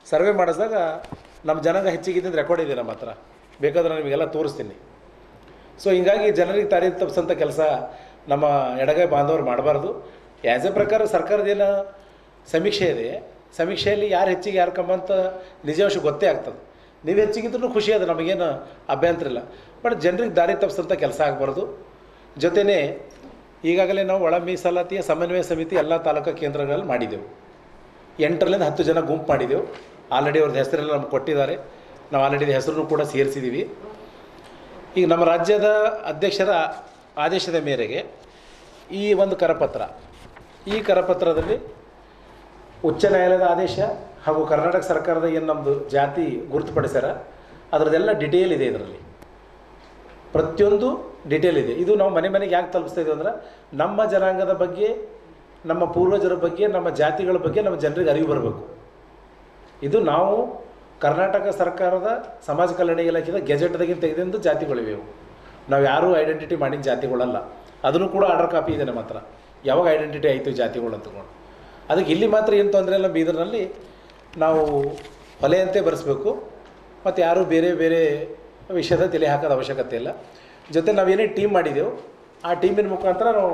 ಸರ್ವೆ ಮಾಡಿಸಿದಾಗ ನಮ್ಮ ಜನಾಂಗ ಹೆಚ್ಚಿಗಿದ್ದ ರೆಕಾರ್ಡ್ ಇದೆ ನಮ್ಮ ಹತ್ರ. ಬೇಕಾದ್ರೆ ನಾನು ನಿಮಗೆಲ್ಲ ತೋರಿಸ್ತೀನಿ. ಸೊ ಹಿಂಗಾಗಿ ಜನರಿಗೆ ದಾರಿ ತಪ್ಪಿಸೋಂಥ ಕೆಲಸ ನಮ್ಮ ಎಡಗೈ ಬಾಂಧವರು ಮಾಡಬಾರ್ದು. ಆ್ಯಸ್ ಎ ಪ್ರಕಾರ ಸರ್ಕಾರದೇನು ಸಮೀಕ್ಷೆ ಇದೆ, ಸಮೀಕ್ಷೆಯಲ್ಲಿ ಯಾರು ಹೆಚ್ಚಿಗೆ ಯಾರು ಕಮ್ಮ ಅಂತ ನಿಜಾಂಶ ಗೊತ್ತೇ ಆಗ್ತದೆ. ನೀವು ಹೆಚ್ಚಿಗಿದ್ರೂ ಖುಷಿ ಅದು, ನಮಗೇನು ಅಭ್ಯಂತರ ಇಲ್ಲ. ಬಟ್ ಜನರಿಗೆ ದಾರಿ ತಪ್ಪಿಸೋಂಥ ಕೆಲಸ ಆಗಬಾರ್ದು. ಜೊತೆಯೇ ಈಗಾಗಲೇ ನಾವು ಒಳ ಮೀಸಲಾತಿಯ ಸಮನ್ವಯ ಸಮಿತಿ ಎಲ್ಲ ತಾಲೂಕು ಕೇಂದ್ರಗಳಲ್ಲಿ ಮಾಡಿದೆವು. 8ರಿಂದ 10 ಜನ ಗುಂಪು ಮಾಡಿದೆವು. ಆಲ್ರೆಡಿ ಅವ್ರದ್ದು ಹೆಸರೆಲ್ಲ ನಮ್ಗೆ ಕೊಟ್ಟಿದ್ದಾರೆ. ನಾವು ಆಲ್ರೆಡಿ ಹೆಸರನ್ನು ಕೂಡ ಸೇರಿಸಿದ್ದೀವಿ. ಈಗ ನಮ್ಮ ರಾಜ್ಯದ ಅಧ್ಯಕ್ಷರ ಆದೇಶದ ಮೇರೆಗೆ ಈ ಒಂದು ಕರಪತ್ರ, ಈ ಕರಪತ್ರದಲ್ಲಿ ಉಚ್ಚ ನ್ಯಾಯಾಲಯದ ಆದೇಶ ಹಾಗೂ ಕರ್ನಾಟಕ ಸರ್ಕಾರದ ಏನು ನಮ್ಮದು ಜಾತಿ ಗುರುತುಪಡಿಸ್ಯಾರ ಅದರದ್ದೆಲ್ಲ ಡಿಟೇಲ್ ಇದೆ. ಇದರಲ್ಲಿ ಪ್ರತಿಯೊಂದು ಡಿಟೇಲ್ ಇದೆ. ಇದು ನಾವು ಮನೆ ಮನೆಗೆ ಯಾಕೆ ತಲುಪಿಸ್ತಾ ಇದ್ದೀವಿ ಅಂದ್ರೆ, ನಮ್ಮ ಜನಾಂಗದ ಬಗ್ಗೆ, ನಮ್ಮ ಪೂರ್ವಜರ ಬಗ್ಗೆ, ನಮ್ಮ ಜಾತಿಗಳ ಬಗ್ಗೆ ನಮ್ಮ ಜನರಿಗೆ ಅರಿವು ಬರಬೇಕು. ಇದು ನಾವು ಕರ್ನಾಟಕ ಸರ್ಕಾರದ ಸಮಾಜ ಕಲ್ಯಾಣ ಇಲಾಖೆದ ಗೆಜೆಟ್ದಾಗಿಂದ ತೆಗೆದಿಂದ ಜಾತಿಗಳಿವೆ. ನಾವು ಯಾರೂ ಐಡೆಂಟಿಟಿ ಮಾಡಿದ ಜಾತಿಗಳಲ್ಲ. ಅದನ್ನು ಕೂಡ ಆರ್ಡರ್ ಕಾಪಿ ಇದೆ ನಮ್ಮ ಹತ್ರ, ಯಾವಾಗ ಐಡೆಂಟಿಟಿ ಆಯಿತು ಜಾತಿಗಳು ಅಂತಕೊಂಡು. ಅದಕ್ಕೆ ಇಲ್ಲಿ ಮಾತ್ರ ಏನು ತೊಂದರೆ ಇಲ್ಲ. ಬೀದರ್ನಲ್ಲಿ ನಾವು ಹೊಲೆಯಂತೆ ಬರೆಸ್ಬೇಕು, ಮತ್ತು ಯಾರೂ ಬೇರೆ ಬೇರೆ ವಿಷಯದ ತಲೆ ಹಾಕೋದು ಅವಶ್ಯಕತೆ ಇಲ್ಲ. ಜೊತೆ ನಾವೇನೇ ಟೀಮ್ ಮಾಡಿದೆವು, ಆ ಟೀಮಿನ ಮುಖಾಂತರ ನಾವು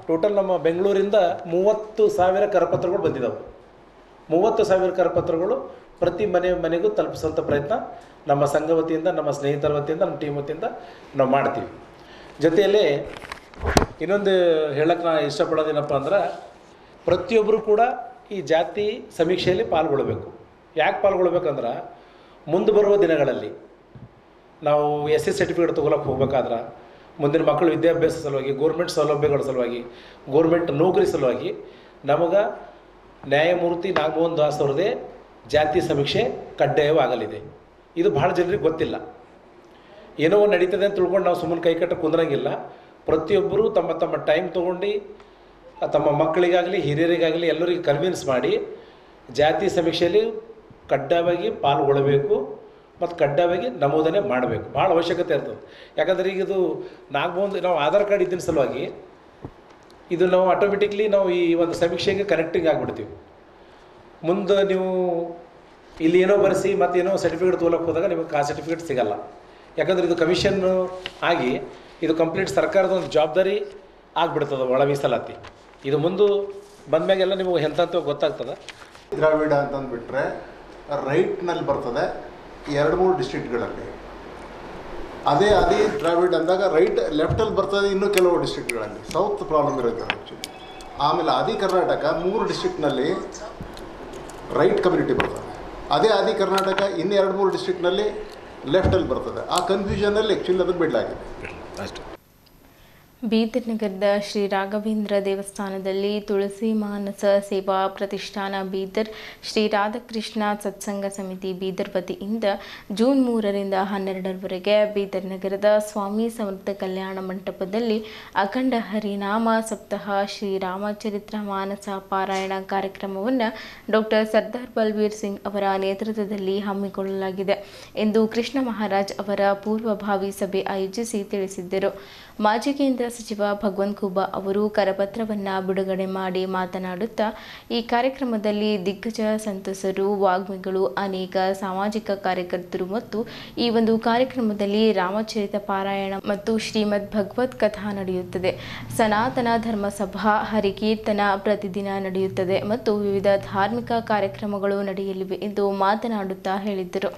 ಟೋಟಲ್ ನಮ್ಮ ಬೆಂಗಳೂರಿಂದ 30,000 ಕರಪತ್ರಗಳು ಬಂದಿದ್ದಾವೆ. 30,000 ಕರಪತ್ರಗಳು ಪ್ರತಿ ಮನೆಗೂ ತಲುಪಿಸುವಂಥ ಪ್ರಯತ್ನ ನಮ್ಮ ಸಂಘ ವತಿಯಿಂದ, ನಮ್ಮ ಸ್ನೇಹಿತರ ವತಿಯಿಂದ, ನಮ್ಮ ಟೀಮ್ ವತಿಯಿಂದ ನಾವು ಮಾಡ್ತೀವಿ. ಜೊತೆಯಲ್ಲಿ ಇನ್ನೊಂದು ಹೇಳಕ್ಕೆ ನಾನು ಇಷ್ಟಪಡೋದೇನಪ್ಪ ಅಂದ್ರೆ, ಪ್ರತಿಯೊಬ್ಬರು ಕೂಡ ಈ ಜಾತಿ ಸಮೀಕ್ಷೆಯಲ್ಲಿ ಪಾಲ್ಗೊಳ್ಳಬೇಕು. ಯಾಕೆ ಪಾಲ್ಗೊಳ್ಬೇಕಂದ್ರೆ, ಮುಂದೆ ಬರುವ ದಿನಗಳಲ್ಲಿ ನಾವು SC ಸರ್ಟಿಫಿಕೇಟ್ ತೊಗೊಳಕ್ಕೆ ಹೋಗ್ಬೇಕಾದ್ರೆ, ಮುಂದಿನ ಮಕ್ಕಳ ವಿದ್ಯಾಭ್ಯಾಸ ಸಲುವಾಗಿ, ಗೋರ್ಮೆಂಟ್ ಸೌಲಭ್ಯಗಳ ಸಲುವಾಗಿ, ಗೋರ್ಮೆಂಟ್ ನೌಕರಿ ಸಲುವಾಗಿ ನಮಗೆ ನ್ಯಾಯಮೂರ್ತಿ ನಾಗಮೋಹನ್ ದಾಸ್ ಅವ್ರದ್ದೇ ಜಾತಿ ಸಮೀಕ್ಷೆ ಕಡ್ಡಾಯವಾಗಲಿದೆ. ಇದು ಭಾಳ ಜನರಿಗೆ ಗೊತ್ತಿಲ್ಲ. ಏನೋ ಒಂದು ನಡೀತದೆ ಅಂತ ತಿಳ್ಕೊಂಡು ನಾವು ಸುಮ್ಮನೆ ಕೈ ಕಟ್ಟ ಕುಂದ್ರಂಗಿಲ್ಲ. ಪ್ರತಿಯೊಬ್ಬರು ತಮ್ಮ ತಮ್ಮ ಟೈಮ್ ತೊಗೊಂಡು ತಮ್ಮ ಮಕ್ಕಳಿಗಾಗಲಿ, ಹಿರಿಯರಿಗಾಗಲಿ ಎಲ್ಲರಿಗೂ ಕನ್ವಿನ್ಸ್ ಮಾಡಿ ಜಾತಿ ಸಮೀಕ್ಷೆಯಲ್ಲಿ ಕಡ್ಡಾಯವಾಗಿ ಪಾಲ್ಗೊಳ್ಳಬೇಕು ಮತ್ತು ಕಡ್ಡಾಯವಾಗಿ ನಮೂದನೆ ಮಾಡಬೇಕು. ಭಾಳ ಅವಶ್ಯಕತೆ ಇರ್ತದೆ. ಯಾಕಂದರೆ ಈಗ ಇದು ನಾವು ಆಧಾರ್ ಕಾರ್ಡ್ ಇದ್ದಿನ ಸಲುವಾಗಿ ಇದು ನಾವು ಆಟೋಮೆಟಿಕ್ಲಿ ನಾವು ಈ ಒಂದು ಸಮೀಕ್ಷೆಗೆ ಕನೆಕ್ಟಿಂಗ್ ಆಗಿಬಿಡ್ತೀವಿ. ಮುಂದೆ ನೀವು ಇಲ್ಲಿ ಏನೋ ಬರೆಸಿ ಮತ್ತೇನೋ ಸರ್ಟಿಫಿಕೇಟ್ ತೊಗೊಳಕ್ಕೆ ಹೋದಾಗ ನಿಮಗೆ ಆ ಸರ್ಟಿಫಿಕೇಟ್ ಸಿಗಲ್ಲ. ಯಾಕಂದರೆ ಇದು ಕಮಿಷನ್ನು ಆಗಿ ಇದು ಕಂಪ್ಲೀಟ್ ಸರ್ಕಾರದ ಒಂದು ಜವಾಬ್ದಾರಿ ಆಗಿಬಿಡ್ತದೆ ಒಳ ಮೀಸಲಾತಿ. ಇದು ಮುಂದೆ ಬಂದಮ್ಯಾಗೆಲ್ಲ ನಿಮಗೆ ಎಂತಂತ ಗೊತ್ತಾಗ್ತದೆ. ದ್ರಾವಿಡ ಅಂತಂದುಬಿಟ್ರೆ ರೈಟ್ನಲ್ಲಿ ಬರ್ತದೆ 2-3 ಡಿಸ್ಟ್ರಿಕ್ಟ್ಗಳಲ್ಲಿ. ಅದೇ ದ್ರಾವಿಡ್ ಅಂದಾಗ ಲೆಫ್ಟಲ್ಲಿ ಬರ್ತದೆ ಇನ್ನೂ ಕೆಲವು ಡಿಸ್ಟ್ರಿಕ್ಟ್ಗಳಲ್ಲಿ. ಸೌತ್ ಪ್ರಾಬ್ಲಮ್ ಇರುತ್ತೆ ಆ್ಯಕ್ಚುಲಿ. ಆಮೇಲೆ ಕರ್ನಾಟಕ 3 ಡಿಸ್ಟ್ರಿಕ್ಟ್ನಲ್ಲಿ ರೈಟ್ ಕಮ್ಯುನಿಟಿ ಬರ್ತದೆ. ಅದೇ ಕರ್ನಾಟಕ ಇನ್ನೂ 2-3 ಡಿಸ್ಟ್ರಿಕ್ಟ್ನಲ್ಲಿ ಲೆಫ್ಟಲ್ಲಿ ಬರ್ತದೆ. ಆ ಕನ್ಫ್ಯೂಷನಲ್ಲಿ ಆ್ಯಕ್ಚುಲಿ ಅದನ್ನು ಬಿಡಲಾಗಿದೆ ಅಷ್ಟೇ. ಬೀದರ್ ನಗರದ ಶ್ರೀ ರಾಘವೇಂದ್ರ ದೇವಸ್ಥಾನದಲ್ಲಿ ತುಳಸಿ ಮಾನಸ ಸೇವಾ ಪ್ರತಿಷ್ಠಾನ ಬೀದರ್ ಶ್ರೀ ರಾಧಾಕೃಷ್ಣ ಸತ್ಸಂಗ ಸಮಿತಿ ಬೀದರ್ ವತಿಯಿಂದ ಜೂನ್ 3ರಿಂದ 12ರವರೆಗೆ ಬೀದರ್ ನಗರದ ಸ್ವಾಮಿ ಸಮರ್ಥ ಕಲ್ಯಾಣ ಮಂಟಪದಲ್ಲಿ ಅಖಂಡ ಹರಿನಾಮ ಸಪ್ತಾಹ ಶ್ರೀ ರಾಮಚರಿತ್ರ ಮಾನಸ ಪಾರಾಯಣ ಕಾರ್ಯಕ್ರಮವನ್ನು ಡಾಕ್ಟರ್ ಸರ್ದಾರ್ ಬಲ್ವೀರ್ ಸಿಂಗ್ ಅವರ ನೇತೃತ್ವದಲ್ಲಿ ಹಮ್ಮಿಕೊಳ್ಳಲಾಗಿದೆ ಎಂದು ಕೃಷ್ಣ ಮಹಾರಾಜ್ ಅವರ ಪೂರ್ವಭಾವಿ ಸಭೆ ಆಯೋಜಿಸಿ ತಿಳಿಸಿದ್ದರು. ಮಾಜಿ ಕೇಂದ್ರ ಸಚಿವ ಭಗವಂತ ಖೂಬಾ ಅವರು ಕರಪತ್ರವನ್ನು ಬಿಡುಗಡೆ ಮಾಡಿ ಮಾತನಾಡುತ್ತಾ, ಈ ಕಾರ್ಯಕ್ರಮದಲ್ಲಿ ದಿಗ್ಗಜ ಸಂತಸರು, ವಾಗ್ಮಿಗಳು, ಅನೇಕ ಸಾಮಾಜಿಕ ಕಾರ್ಯಕರ್ತರು ಮತ್ತು ಈ ಒಂದು ಕಾರ್ಯಕ್ರಮದಲ್ಲಿ ರಾಮಚರಿತ ಪಾರಾಯಣ ಮತ್ತು ಶ್ರೀಮದ್ ಭಗವತ್ ಕಥಾ ನಡೆಯುತ್ತದೆ. ಸನಾತನ ಧರ್ಮ ಸಭಾ ಹರಿಕೀರ್ತನ ಪ್ರತಿದಿನ ನಡೆಯುತ್ತದೆ ಮತ್ತು ವಿವಿಧ ಧಾರ್ಮಿಕ ಕಾರ್ಯಕ್ರಮಗಳು ನಡೆಯಲಿವೆ ಎಂದು ಮಾತನಾಡುತ್ತಾ ಹೇಳಿದರು.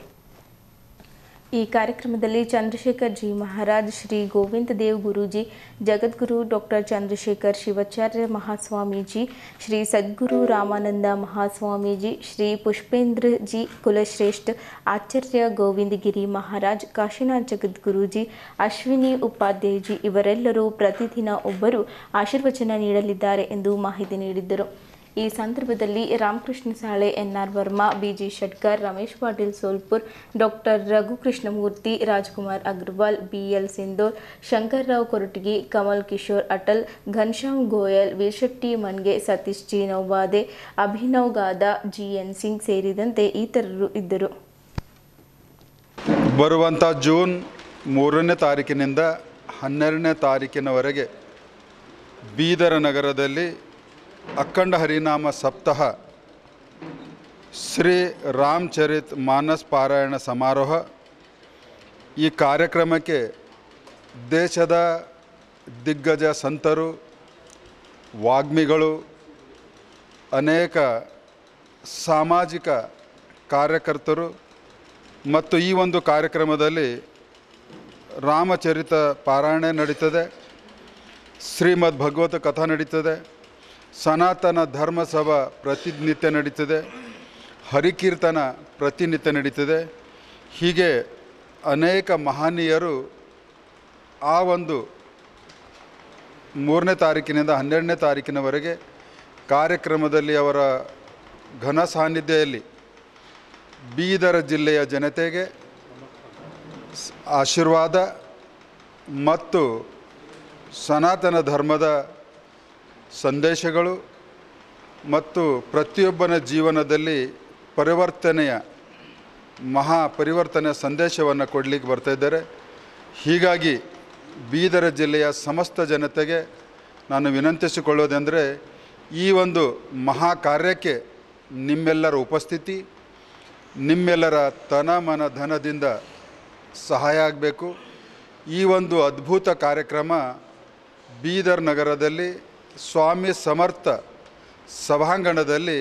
ಈ ಕಾರ್ಯಕ್ರಮದಲ್ಲಿ ಚಂದ್ರಶೇಖರ್ ಜಿ ಮಹಾರಾಜ್, ಶ್ರೀ ಗೋವಿಂದ ದೇವ್ ಗುರೂಜಿ, ಜಗದ್ಗುರು ಡಾಕ್ಟರ್ ಚಂದ್ರಶೇಖರ್ ಶಿವಾಚಾರ್ಯ ಮಹಾಸ್ವಾಮೀಜಿ, ಶ್ರೀ ಸದ್ಗುರು ರಾಮಾನಂದ ಮಹಾಸ್ವಾಮೀಜಿ, ಶ್ರೀ ಪುಷ್ಪೇಂದ್ರ ಜಿ ಕುಲಶ್ರೇಷ್ಠ, ಆಚಾರ್ಯ ಗೋವಿಂದಗಿರಿ ಮಹಾರಾಜ್, ಕಾಶಿನಾಥ್ ಜಗದ್ಗುರೂಜಿ, ಅಶ್ವಿನಿ ಉಪಾಧ್ಯಾಯಜಿ ಇವರೆಲ್ಲರೂ ಪ್ರತಿದಿನ ಒಬ್ಬರು ಆಶೀರ್ವಚನ ನೀಡಲಿದ್ದಾರೆ ಎಂದು ಮಾಹಿತಿ ನೀಡಿದ್ದರು. ಈ ಸಂದರ್ಭದಲ್ಲಿ Ramakrishna Sale, NR Varma, BG Shetkar, Ramesh Patil Solpur, doctor Raghu Krishnamurthy, Rajkumar Agarwal, BL Sindhor, Shankarrao Koratagi, Kamal Kishore Atal, Ghanshyam Goyal, Veerashetty Mange, Satish G Nowade, Abhinav Gada, GN Singh ಸೇರಿದಂತೆ ಇತರರು ಇದ್ದರು. ಬರುವಂಥ ಜೂನ್ 3ನೇ ತಾರೀಕಿನಿಂದ 12ನೇ ತಾರೀಕಿನವರೆಗೆ ಬೀದರ ನಗರದಲ್ಲಿ ಅಖಂಡ ಹರಿನಾಮ ಸಪ್ತಾಹ ಶ್ರೀ ರಾಮಚರಿತ್ ಮಾನಸ್ ಪಾರಾಯಣ ಸಮಾರೋಹ. ಈ ಕಾರ್ಯಕ್ರಮಕ್ಕೆ ದೇಶದ ದಿಗ್ಗಜ ಸಂತರು, ವಾಗ್ಮಿಗಳು, ಅನೇಕ ಸಾಮಾಜಿಕ ಕಾರ್ಯಕರ್ತರು ಮತ್ತು ಈ ಒಂದು ಕಾರ್ಯಕ್ರಮದಲ್ಲಿ ರಾಮಚರಿತ ಪಾರಾಯಣ ನಡೀತದೆ, ಶ್ರೀಮದ್ ಭಗವತ ಕಥಾ ನಡೀತದೆ, ಸನಾತನ ಧರ್ಮ ಸಭಾ ಪ್ರತಿನಿತ್ಯ ನಡೀತದೆ, ಹರಿಕೀರ್ತನ ಪ್ರತಿನಿತ್ಯ ನಡೀತದೆ. ಹೀಗೆ ಅನೇಕ ಮಹನೀಯರು ಆ ಒಂದು 3ನೇ ತಾರೀಕಿನಿಂದ 12ನೇ ತಾರೀಕಿನವರೆಗೆ ಕಾರ್ಯಕ್ರಮದಲ್ಲಿ ಅವರ ಘನ ಸಾನ್ನಿಧ್ಯದಲ್ಲಿ ಬೀದರ ಜಿಲ್ಲೆಯ ಜನತೆಗೆ ಆಶೀರ್ವಾದ ಮತ್ತು ಸನಾತನ ಧರ್ಮದ ಸಂದೇಶಗಳು ಮತ್ತು ಪ್ರತಿಯೊಬ್ಬನ ಜೀವನದಲ್ಲಿ ಪರಿವರ್ತನೆಯ ಪರಿವರ್ತನೆಯ ಸಂದೇಶವನ್ನು ಕೊಡಲಿಕ್ಕೆ ಬರ್ತಾಯಿದ್ದಾರೆ. ಹೀಗಾಗಿ ಬೀದರ ಜಿಲ್ಲೆಯ ಸಮಸ್ತ ಜನತೆಗೆ ನಾನು ವಿನಂತಿಸಿಕೊಳ್ಳೋದೆಂದರೆ, ಈ ಒಂದು ಮಹಾ ಕಾರ್ಯಕ್ಕೆ ನಿಮ್ಮೆಲ್ಲರ ಉಪಸ್ಥಿತಿ, ನಿಮ್ಮೆಲ್ಲರ ತನ ಮನ ಧನದಿಂದ ಸಹಾಯ ಆಗಬೇಕು. ಈ ಒಂದು ಅದ್ಭುತ ಕಾರ್ಯಕ್ರಮ ಬೀದರ್ ನಗರದಲ್ಲಿ ಸ್ವಾಮಿ ಸಮರ್ಥ ಸಭಾಂಗಣದಲ್ಲಿ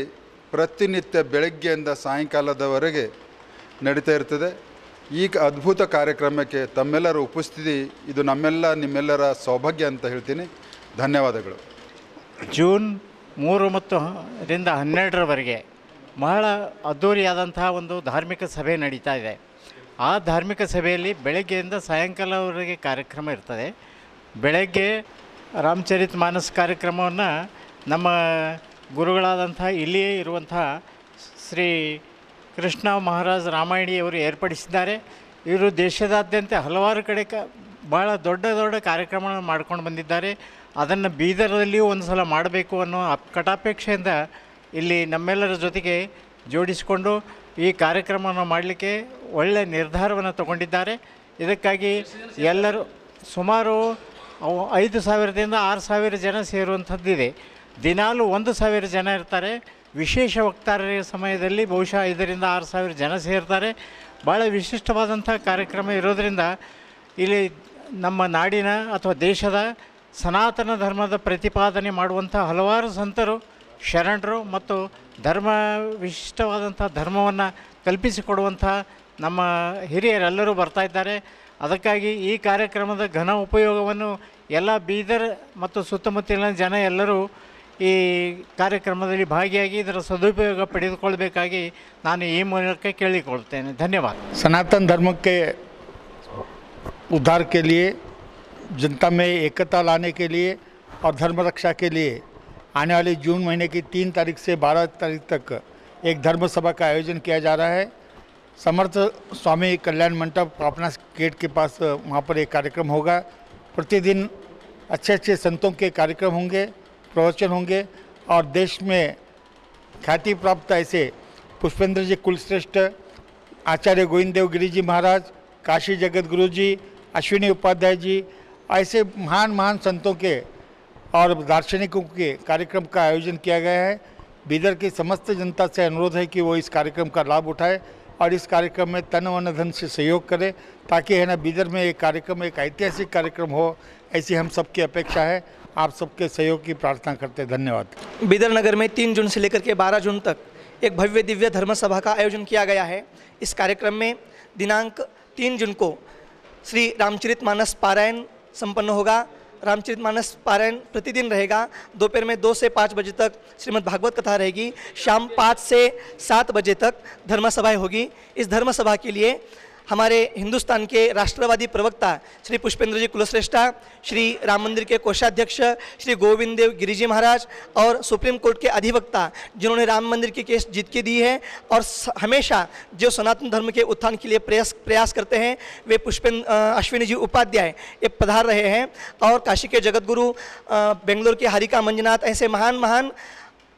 ಪ್ರತಿನಿತ್ಯ ಬೆಳಗ್ಗೆಯಿಂದ ಸಾಯಂಕಾಲದವರೆಗೆ ನಡೀತಾ ಇರ್ತದೆ. ಈ ಅದ್ಭುತ ಕಾರ್ಯಕ್ರಮಕ್ಕೆ ತಮ್ಮೆಲ್ಲರ ಉಪಸ್ಥಿತಿ ಇದು ನಿಮ್ಮೆಲ್ಲರ ಸೌಭಾಗ್ಯ ಅಂತ ಹೇಳ್ತೀನಿ. ಧನ್ಯವಾದಗಳು. ಜೂನ್ 3 ಮತ್ತು 12ರವರೆಗೆ ಬಹಳ ಅದ್ಧೂರಿಯಾದಂತಹ ಒಂದು ಧಾರ್ಮಿಕ ಸಭೆ ನಡೀತಾ ಇದೆ. ಆ ಧಾರ್ಮಿಕ ಸಭೆಯಲ್ಲಿ ಬೆಳಗ್ಗೆಯಿಂದ ಸಾಯಂಕಾಲವರೆಗೆ ಕಾರ್ಯಕ್ರಮ ಇರ್ತದೆ. ಬೆಳಗ್ಗೆ ರಾಮಚರಿತ್ ಮಾನಸ್ ಕಾರ್ಯಕ್ರಮವನ್ನು ನಮ್ಮ ಗುರುಗಳಾದಂಥ ಇಲ್ಲಿಯೇ ಇರುವಂಥ ಶ್ರೀ ಕೃಷ್ಣ ಮಹಾರಾಜ್ ರಾಮಾಯಣಿಯವರು ಏರ್ಪಡಿಸಿದ್ದಾರೆ. ಇವರು ದೇಶದಾದ್ಯಂತ ಹಲವಾರು ಕಡೆ ಭಾಳ ದೊಡ್ಡ ದೊಡ್ಡ ಕಾರ್ಯಕ್ರಮಗಳನ್ನು ಮಾಡ್ಕೊಂಡು ಬಂದಿದ್ದಾರೆ. ಅದನ್ನು ಬೀದರದಲ್ಲಿಯೂ ಒಂದು ಸಲ ಮಾಡಬೇಕು ಅನ್ನೋ ಕಟಾಪೇಕ್ಷೆಯಿಂದ ಇಲ್ಲಿ ನಮ್ಮೆಲ್ಲರ ಜೊತೆಗೆ ಜೋಡಿಸಿಕೊಂಡು ಈ ಕಾರ್ಯಕ್ರಮವನ್ನು ಮಾಡಲಿಕ್ಕೆ ಒಳ್ಳೆಯ ನಿರ್ಧಾರವನ್ನು ತಗೊಂಡಿದ್ದಾರೆ. ಇದಕ್ಕಾಗಿ ಎಲ್ಲರೂ ಸುಮಾರು 5,000ದಿಂದ 6,000 ಜನ ಸೇರುವಂಥದ್ದಿದೆ. ದಿನಾಲೂ 1,000 ಜನ ಇರ್ತಾರೆ. ವಿಶೇಷ ವಕ್ತಾರರ ಸಮಯದಲ್ಲಿ ಬಹುಶಃ 5,000ರಿಂದ 6,000 ಜನ ಸೇರ್ತಾರೆ. ಭಾಳ ವಿಶಿಷ್ಟವಾದಂಥ ಕಾರ್ಯಕ್ರಮ ಇರೋದರಿಂದ ಇಲ್ಲಿ ನಮ್ಮ ನಾಡಿನ ಅಥವಾ ದೇಶದ ಸನಾತನ ಧರ್ಮದ ಪ್ರತಿಪಾದನೆ ಮಾಡುವಂಥ ಹಲವಾರು ಸಂತರು, ಶರಣರು ಮತ್ತು ವಿಶಿಷ್ಟವಾದಂಥ ಧರ್ಮವನ್ನು ಕಲ್ಪಿಸಿಕೊಡುವಂಥ ನಮ್ಮ ಹಿರಿಯರೆಲ್ಲರೂ ಬರ್ತಾಯಿದ್ದಾರೆ. ಅದಕ್ಕಾಗಿ ಈ ಕಾರ್ಯಕ್ರಮದ ಘನ ಉಪಯೋಗವನ್ನು ಎಲ್ಲ ಬೀದರ್ ಮತ್ತು ಸುತ್ತಮುತ್ತಲಿನ ಜನ ಎಲ್ಲರೂ ಈ ಕಾರ್ಯಕ್ರಮದಲ್ಲಿ ಭಾಗಿಯಾಗಿ ಇದರ ಸದುಪಯೋಗ ಪಡೆದುಕೊಳ್ಳಬೇಕಾಗಿ ನಾನು ಈ ಮೂಲಕ ಕೇಳಿಕೊಳ್ತೇನೆ. धन्यवाद. सनातन धर्म के उद्धार के लिए जनता में एकता लाने के लिए और धर्म रक्षा के लिए आने वाले जून महीने की 3 तारीख से 12 तारीख तक एक धर्म सभा का आयोजन किया जा रहा है। समर्थ स्वामी कल्याण मंडप पापना गेट के पास वहाँ पर एक कार्यक्रम होगा। प्रतिदिन अच्छे अच्छे संतों के कार्यक्रम होंगे, प्रवचन होंगे और देश में ख्याति प्राप्त ऐसे पुष्पेंद्र जी कुलश्रेष्ठ, आचार्य गोविंद देव गिरी जी महाराज, काशी जगत गुरु जी, अश्विनी उपाध्याय जी, ऐसे महान महान संतों के और दार्शनिकों के कार्यक्रम का आयोजन किया गया है। बीदर की समस्त जनता से अनुरोध है कि वो इस कार्यक्रम का लाभ उठाए और इस कार्यक्रम में तन मन धन से सहयोग करें, ताकि है ना बीदर में एक कार्यक्रम, एक ऐतिहासिक कार्यक्रम हो, ऐसी हम सबकी अपेक्षा है। आप सबके सहयोग की प्रार्थना करते हैं। धन्यवाद। बीदर नगर में 3 जून से लेकर के 12 जून तक एक भव्य दिव्य धर्म सभा का आयोजन किया गया है। इस कार्यक्रम में दिनांक 3 जून को श्री रामचरितमानस पारायण संपन्न होगा। रामचरितमानस पारायण प्रतिदिन रहेगा। दोपहर में 2 से 5 बजे तक श्रीमद् भागवत कथा रहेगी। शाम 5 से 7 बजे तक धर्म सभाएँ होगी। इस धर्म सभा के लिए हमारे हिंदुस्तान के राष्ट्रवादी प्रवक्ता श्री पुष्पेंद्र जी कुलश्रेष्ठा, श्री राम मंदिर के कोषाध्यक्ष श्री गोविंद देव गिरी जी महाराज और सुप्रीम कोर्ट के अधिवक्ता जिन्होंने राम मंदिर की केस जीत के दी है और हमेशा जो सनातन धर्म के उत्थान के लिए प्रयास करते हैं, वे अश्विनी जी उपाध्याय ये पधार रहे हैं। और काशी के जगत गुरु, बेंगलोर के हरिका मंजुनाथ, ऐसे महान महान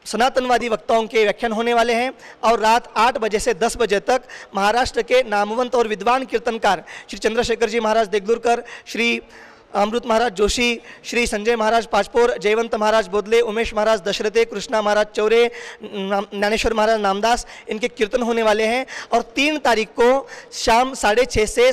सनातनवादी वक्ताओं के व्याख्यान होने वाले हैं। और रात 8 बजे से 10 बजे तक महाराष्ट्र के नामवंत और विद्वान कीर्तनकार श्री चंद्रशेखर जी महाराज देगलूरकर, श्री अमृत महाराज जोशी, श्री संजय महाराज पाचपोर, जयवंत महाराज बोदले, उमेश महाराज दशरथे, कृष्णा महाराज चौरे, ज्ञानेश्वर महाराज नामदास, इनके कीर्तन होने वाले हैं। और 3 तारीख को शाम 6:30 से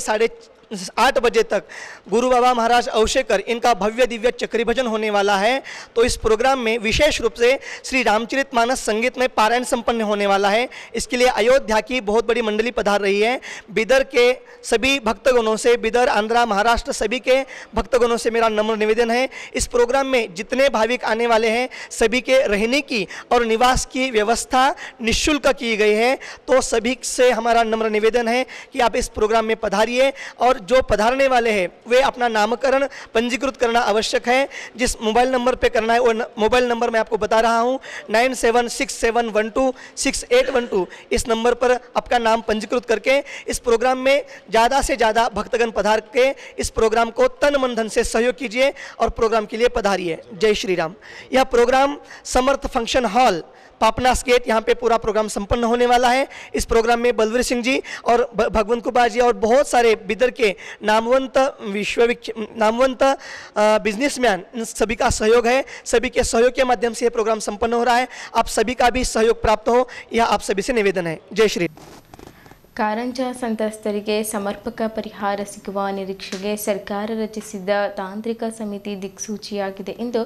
8 बजे तक गुरु बाबा महाराज अवशेकर इनका भव्य दिव्य चक्री भजन होने वाला है। तो इस प्रोग्राम में विशेष रूप से श्री रामचरितमानस संगीत में पारायण संपन्न होने वाला है। इसके लिए अयोध्या की बहुत बड़ी मंडली पधार रही है। बीदर के सभी भक्तगणों से, बीदर, आंध्रा, महाराष्ट्र सभी के भक्तगणों से मेरा नम्र निवेदन है, इस प्रोग्राम में जितने भाविक आने वाले हैं सभी के रहने की और निवास की व्यवस्था निःशुल्क की गई है। तो सभी से हमारा नम्र निवेदन है कि आप इस प्रोग्राम में पधारिए और जो पधारने वाले हैं वे अपना नामकरण पंजीकृत करना आवश्यक है। जिस मोबाइल नंबर पे करना है वो मोबाइल नंबर मैं आपको बता रहा हूँ, 9767126812। इस नंबर पर आपका नाम पंजीकृत करके इस प्रोग्राम में ज़्यादा से ज़्यादा भक्तगण पधार के इस प्रोग्राम को तन मन धन से सहयोग कीजिए और प्रोग्राम के लिए पधारिए। जय श्री राम। यह प्रोग्राम समर्थ फंक्शन हॉल पापनास गेट, यहाँ पे पूरा प्रोग्राम संपन्न होने वाला है। इस प्रोग्राम में बलवीर सिंह जी और भगवंत कुमार जी और बहुत सारे बिदर के नामवंत बिजनेसमैन, इन सभी का सहयोग है। सभी के सहयोग के माध्यम से ये प्रोग्राम संपन्न हो रहा है। आप सभी का भी सहयोग प्राप्त हो, यह आप सभी से निवेदन है। जय श्री। ಕಾರಂಜ ಸಂತ್ರಸ್ತರಿಗೆ ಸಮರ್ಪಕ ಪರಿಹಾರ ಸಿಗುವ ನಿರೀಕ್ಷೆಗೆ ಸರ್ಕಾರ ರಚಿಸಿದ ತಾಂತ್ರಿಕ ಸಮಿತಿ ದಿಕ್ಸೂಚಿಯಾಗಿದೆ ಎಂದು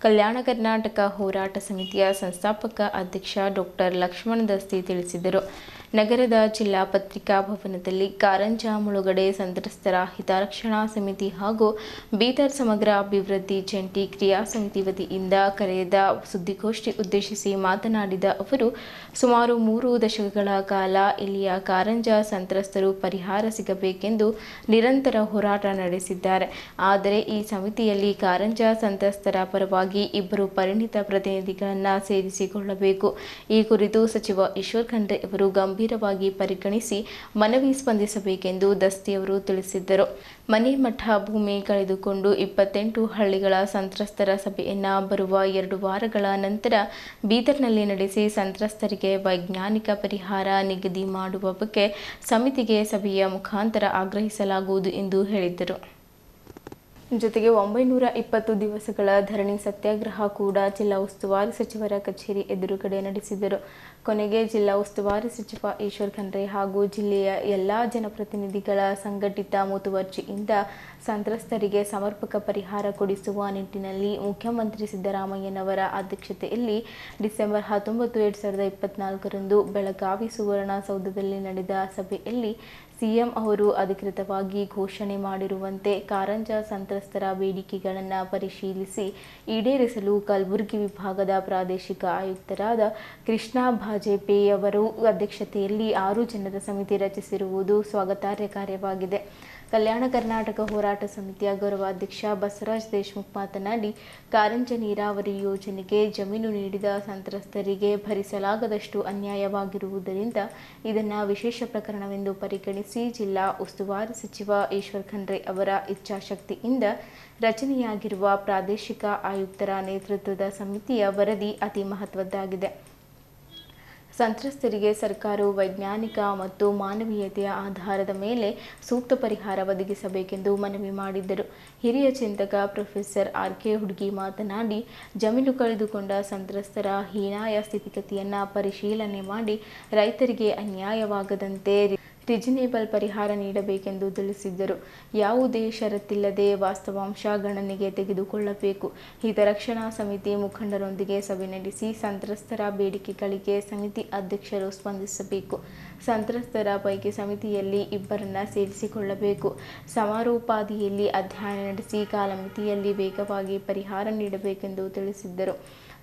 ಕಲ್ಯಾಣ ಕರ್ನಾಟಕ ಹೋರಾಟ ಸಮಿತಿಯ ಸಂಸ್ಥಾಪಕ ಅಧ್ಯಕ್ಷ ಡಾಕ್ಟರ್ ಲಕ್ಷ್ಮಣ ದಸ್ತಿ ತಿಳಿಸಿದರು. ನಗರದ ಜಿಲ್ಲಾ ಪತ್ರಿಕಾ ಭವನದಲ್ಲಿ ಕಾರಂಜ ಮುಳುಗಡೆ ಸಂತ್ರಸ್ತರ ಹಿತರಕ್ಷಣಾ ಸಮಿತಿ ಹಾಗೂ ಬೀದರ್ ಸಮಗ್ರ ಅಭಿವೃದ್ಧಿ ಜಂಟಿ ಕ್ರಿಯಾ ಸಮಿತಿ ವತಿಯಿಂದ ಕರೆದ ಸುದ್ದಿಗೋಷ್ಠಿ ಉದ್ದೇಶಿಸಿ ಮಾತನಾಡಿದ ಅವರು, ಸುಮಾರು 3 ದಶಕಗಳ ಕಾಲ ಇಲ್ಲಿಯ ಕಾರಂಜ ಸಂತ್ರಸ್ತರು ಪರಿಹಾರ ಸಿಗಬೇಕೆಂದು ನಿರಂತರ ಹೋರಾಟ ನಡೆಸಿದ್ದಾರೆ. ಆದರೆ ಈ ಸಮಿತಿಯಲ್ಲಿ ಕಾರಂಜ ಸಂತ್ರಸ್ತರ ಪರವಾಗಿ 2 ಪರಿಣಿತ ಪ್ರತಿನಿಧಿಗಳನ್ನು ಸೇರಿಸಿಕೊಳ್ಳಬೇಕು. ಈ ಕುರಿತು ಸಚಿವ ಈಶ್ವರ್ ಖಂಡ್ರೆ ಅವರು ಗಂಭೀರವಾಗಿ ಪರಿಗಣಿಸಿ ಮನವಿ ಸ್ಪಂದಿಸಬೇಕೆಂದು ದಸ್ತಿಯವರು ತಿಳಿಸಿದ್ದರು. ಮನೆ ಮಠ ಭೂಮಿ ಕಳೆದುಕೊಂಡು 28 ಹಳ್ಳಿಗಳ ಸಂತ್ರಸ್ತರ ಸಭೆಯನ್ನು ಬರುವ 2 ವಾರಗಳ ನಂತರ ಬೀದರ್ನಲ್ಲಿ ನಡೆಸಿ ಸಂತ್ರಸ್ತರಿಗೆ ವೈಜ್ಞಾನಿಕ ಪರಿಹಾರ ನಿಗದಿ ಮಾಡುವ ಬಗ್ಗೆ ಸಮಿತಿಗೆ ಸಭೆಯ ಮುಖಾಂತರ ಆಗ್ರಹಿಸಲಾಗುವುದು ಎಂದು ಹೇಳಿದರು. ಜೊತೆಗೆ 920 ದಿವಸಗಳ ಧರಣಿ ಸತ್ಯಾಗ್ರಹ ಕೂಡ ಜಿಲ್ಲಾ ಉಸ್ತುವಾರಿ ಸಚಿವರ ಕಚೇರಿ ಎದುರುಗಡೆ ನಡೆಸಿದರು. ಕೊನೆಗೆ ಜಿಲ್ಲಾ ಉಸ್ತುವಾರಿ ಸಚಿವ ಈಶ್ವರ್ ಖಂಡ್ರೆ ಹಾಗೂ ಜಿಲ್ಲೆಯ ಎಲ್ಲ ಜನಪ್ರತಿನಿಧಿಗಳ ಸಂಘಟಿತ ಮುತುವರ್ಜಿಯಿಂದ ಸಂತ್ರಸ್ತರಿಗೆ ಸಮರ್ಪಕ ಪರಿಹಾರ ಕೊಡಿಸುವ ನಿಟ್ಟಿನಲ್ಲಿ ಮುಖ್ಯಮಂತ್ರಿ ಸಿದ್ದರಾಮಯ್ಯನವರ ಅಧ್ಯಕ್ಷತೆಯಲ್ಲಿ ಡಿಸೆಂಬರ್ 19, 2024ರಂದು ಬೆಳಗಾವಿ ಸುವರ್ಣಸೌಧದಲ್ಲಿ ನಡೆದ ಸಭೆಯಲ್ಲಿ ಸಿಎಂ ಅವರು ಅಧಿಕೃತವಾಗಿ ಘೋಷಣೆ ಮಾಡಿರುವಂತೆ ಕಾರಂಜ ಸಂತ್ರಸ್ತರ ಬೇಡಿಕೆಗಳನ್ನು ಪರಿಶೀಲಿಸಿ ಈಡೇರಿಸಲು ಕಲಬುರಗಿ ವಿಭಾಗದ ಪ್ರಾದೇಶಿಕ ಆಯುಕ್ತರಾದ ಕೃಷ್ಣಾ ಭಾಜಪೆಯವರು ಅಧ್ಯಕ್ಷತೆಯಲ್ಲಿ 6 ಜನರ ಸಮಿತಿ ರಚಿಸಿರುವುದು ಸ್ವಾಗತಾರ್ಹ ಕಾರ್ಯವಾಗಿದೆ. ಕಲ್ಯಾಣ ಕರ್ನಾಟಕ ಹೋರಾಟ ಸಮಿತಿಯ ಗೌರವಾಧ್ಯಕ್ಷ ಬಸವರಾಜ್ ದೇಶಮುಖ್ ಮಾತನಾಡಿ, ಕಾರಂಜ ನೀರಾವರಿ ಯೋಜನೆಗೆ ಜಮೀನು ನೀಡಿದ ಸಂತ್ರಸ್ತರಿಗೆ ಭರಿಸಲಾಗದಷ್ಟು ಅನ್ಯಾಯವಾಗಿರುವುದರಿಂದ ಇದನ್ನು ವಿಶೇಷ ಪ್ರಕರಣವೆಂದು ಪರಿಗಣಿಸಿ ಜಿಲ್ಲಾ ಉಸ್ತುವಾರಿ ಸಚಿವ ಈಶ್ವರ್ ಖಂಡ್ರೆ ಅವರ ಇಚ್ಛಾಶಕ್ತಿಯಿಂದ ರಚನೆಯಾಗಿರುವ ಪ್ರಾದೇಶಿಕ ಆಯುಕ್ತರ ನೇತೃತ್ವದ ಸಮಿತಿಯ ವರದಿ ಅತಿ ಮಹತ್ವದ್ದಾಗಿದೆ. ಸಂತ್ರಸ್ತರಿಗೆ ಸರ್ಕಾರವು ವೈಜ್ಞಾನಿಕ ಮತ್ತು ಮಾನವೀಯತೆಯ ಆಧಾರದ ಮೇಲೆ ಸೂಕ್ತ ಪರಿಹಾರ ಒದಗಿಸಬೇಕೆಂದು ಮನವಿ ಮಾಡಿದ್ದರು. ಹಿರಿಯ ಚಿಂತಕ ಪ್ರೊಫೆಸರ್ ಆರ್.ಕೆ. ಹುಡ್ಗಿ ಮಾತನಾಡಿ, ಜಮೀನು ಕಳೆದುಕೊಂಡ ಸಂತ್ರಸ್ತರ ಹೀನಾಯ ಸ್ಥಿತಿಗತಿಯನ್ನು ಪರಿಶೀಲನೆ ಮಾಡಿ ರೈತರಿಗೆ ಅನ್ಯಾಯವಾಗದಂತೆ ರಿಜನೇಬಲ್ ಪರಿಹಾರ ನೀಡಬೇಕೆಂದು ತಿಳಿಸಿದ್ದರು. ಯಾವುದೇ ಷರತ್ತಿಲ್ಲದೆ ವಾಸ್ತವಾಂಶ ಗಣನೆಗೆ ತೆಗೆದುಕೊಳ್ಳಬೇಕು. ಹಿತರಕ್ಷಣಾ ಸಮಿತಿ ಮುಖಂಡರೊಂದಿಗೆ ಸಭೆ ನಡೆಸಿ ಸಂತ್ರಸ್ತರ ಬೇಡಿಕೆಗಳಿಗೆ ಸಮಿತಿ ಅಧ್ಯಕ್ಷರು ಸ್ಪಂದಿಸಬೇಕು. ಸಂತ್ರಸ್ತರ ಪೈಕಿ ಸಮಿತಿಯಲ್ಲಿ ಇಬ್ಬರನ್ನ ಸೇರಿಸಿಕೊಳ್ಳಬೇಕು. ಸಮಾರೋಪಾದಿಯಲ್ಲಿ ಅಧ್ಯಯನ ನಡೆಸಿ ಕಾಲಮಿತಿಯಲ್ಲಿ ವೇಗವಾಗಿ ಪರಿಹಾರ ನೀಡಬೇಕೆಂದು ತಿಳಿಸಿದ್ದರು.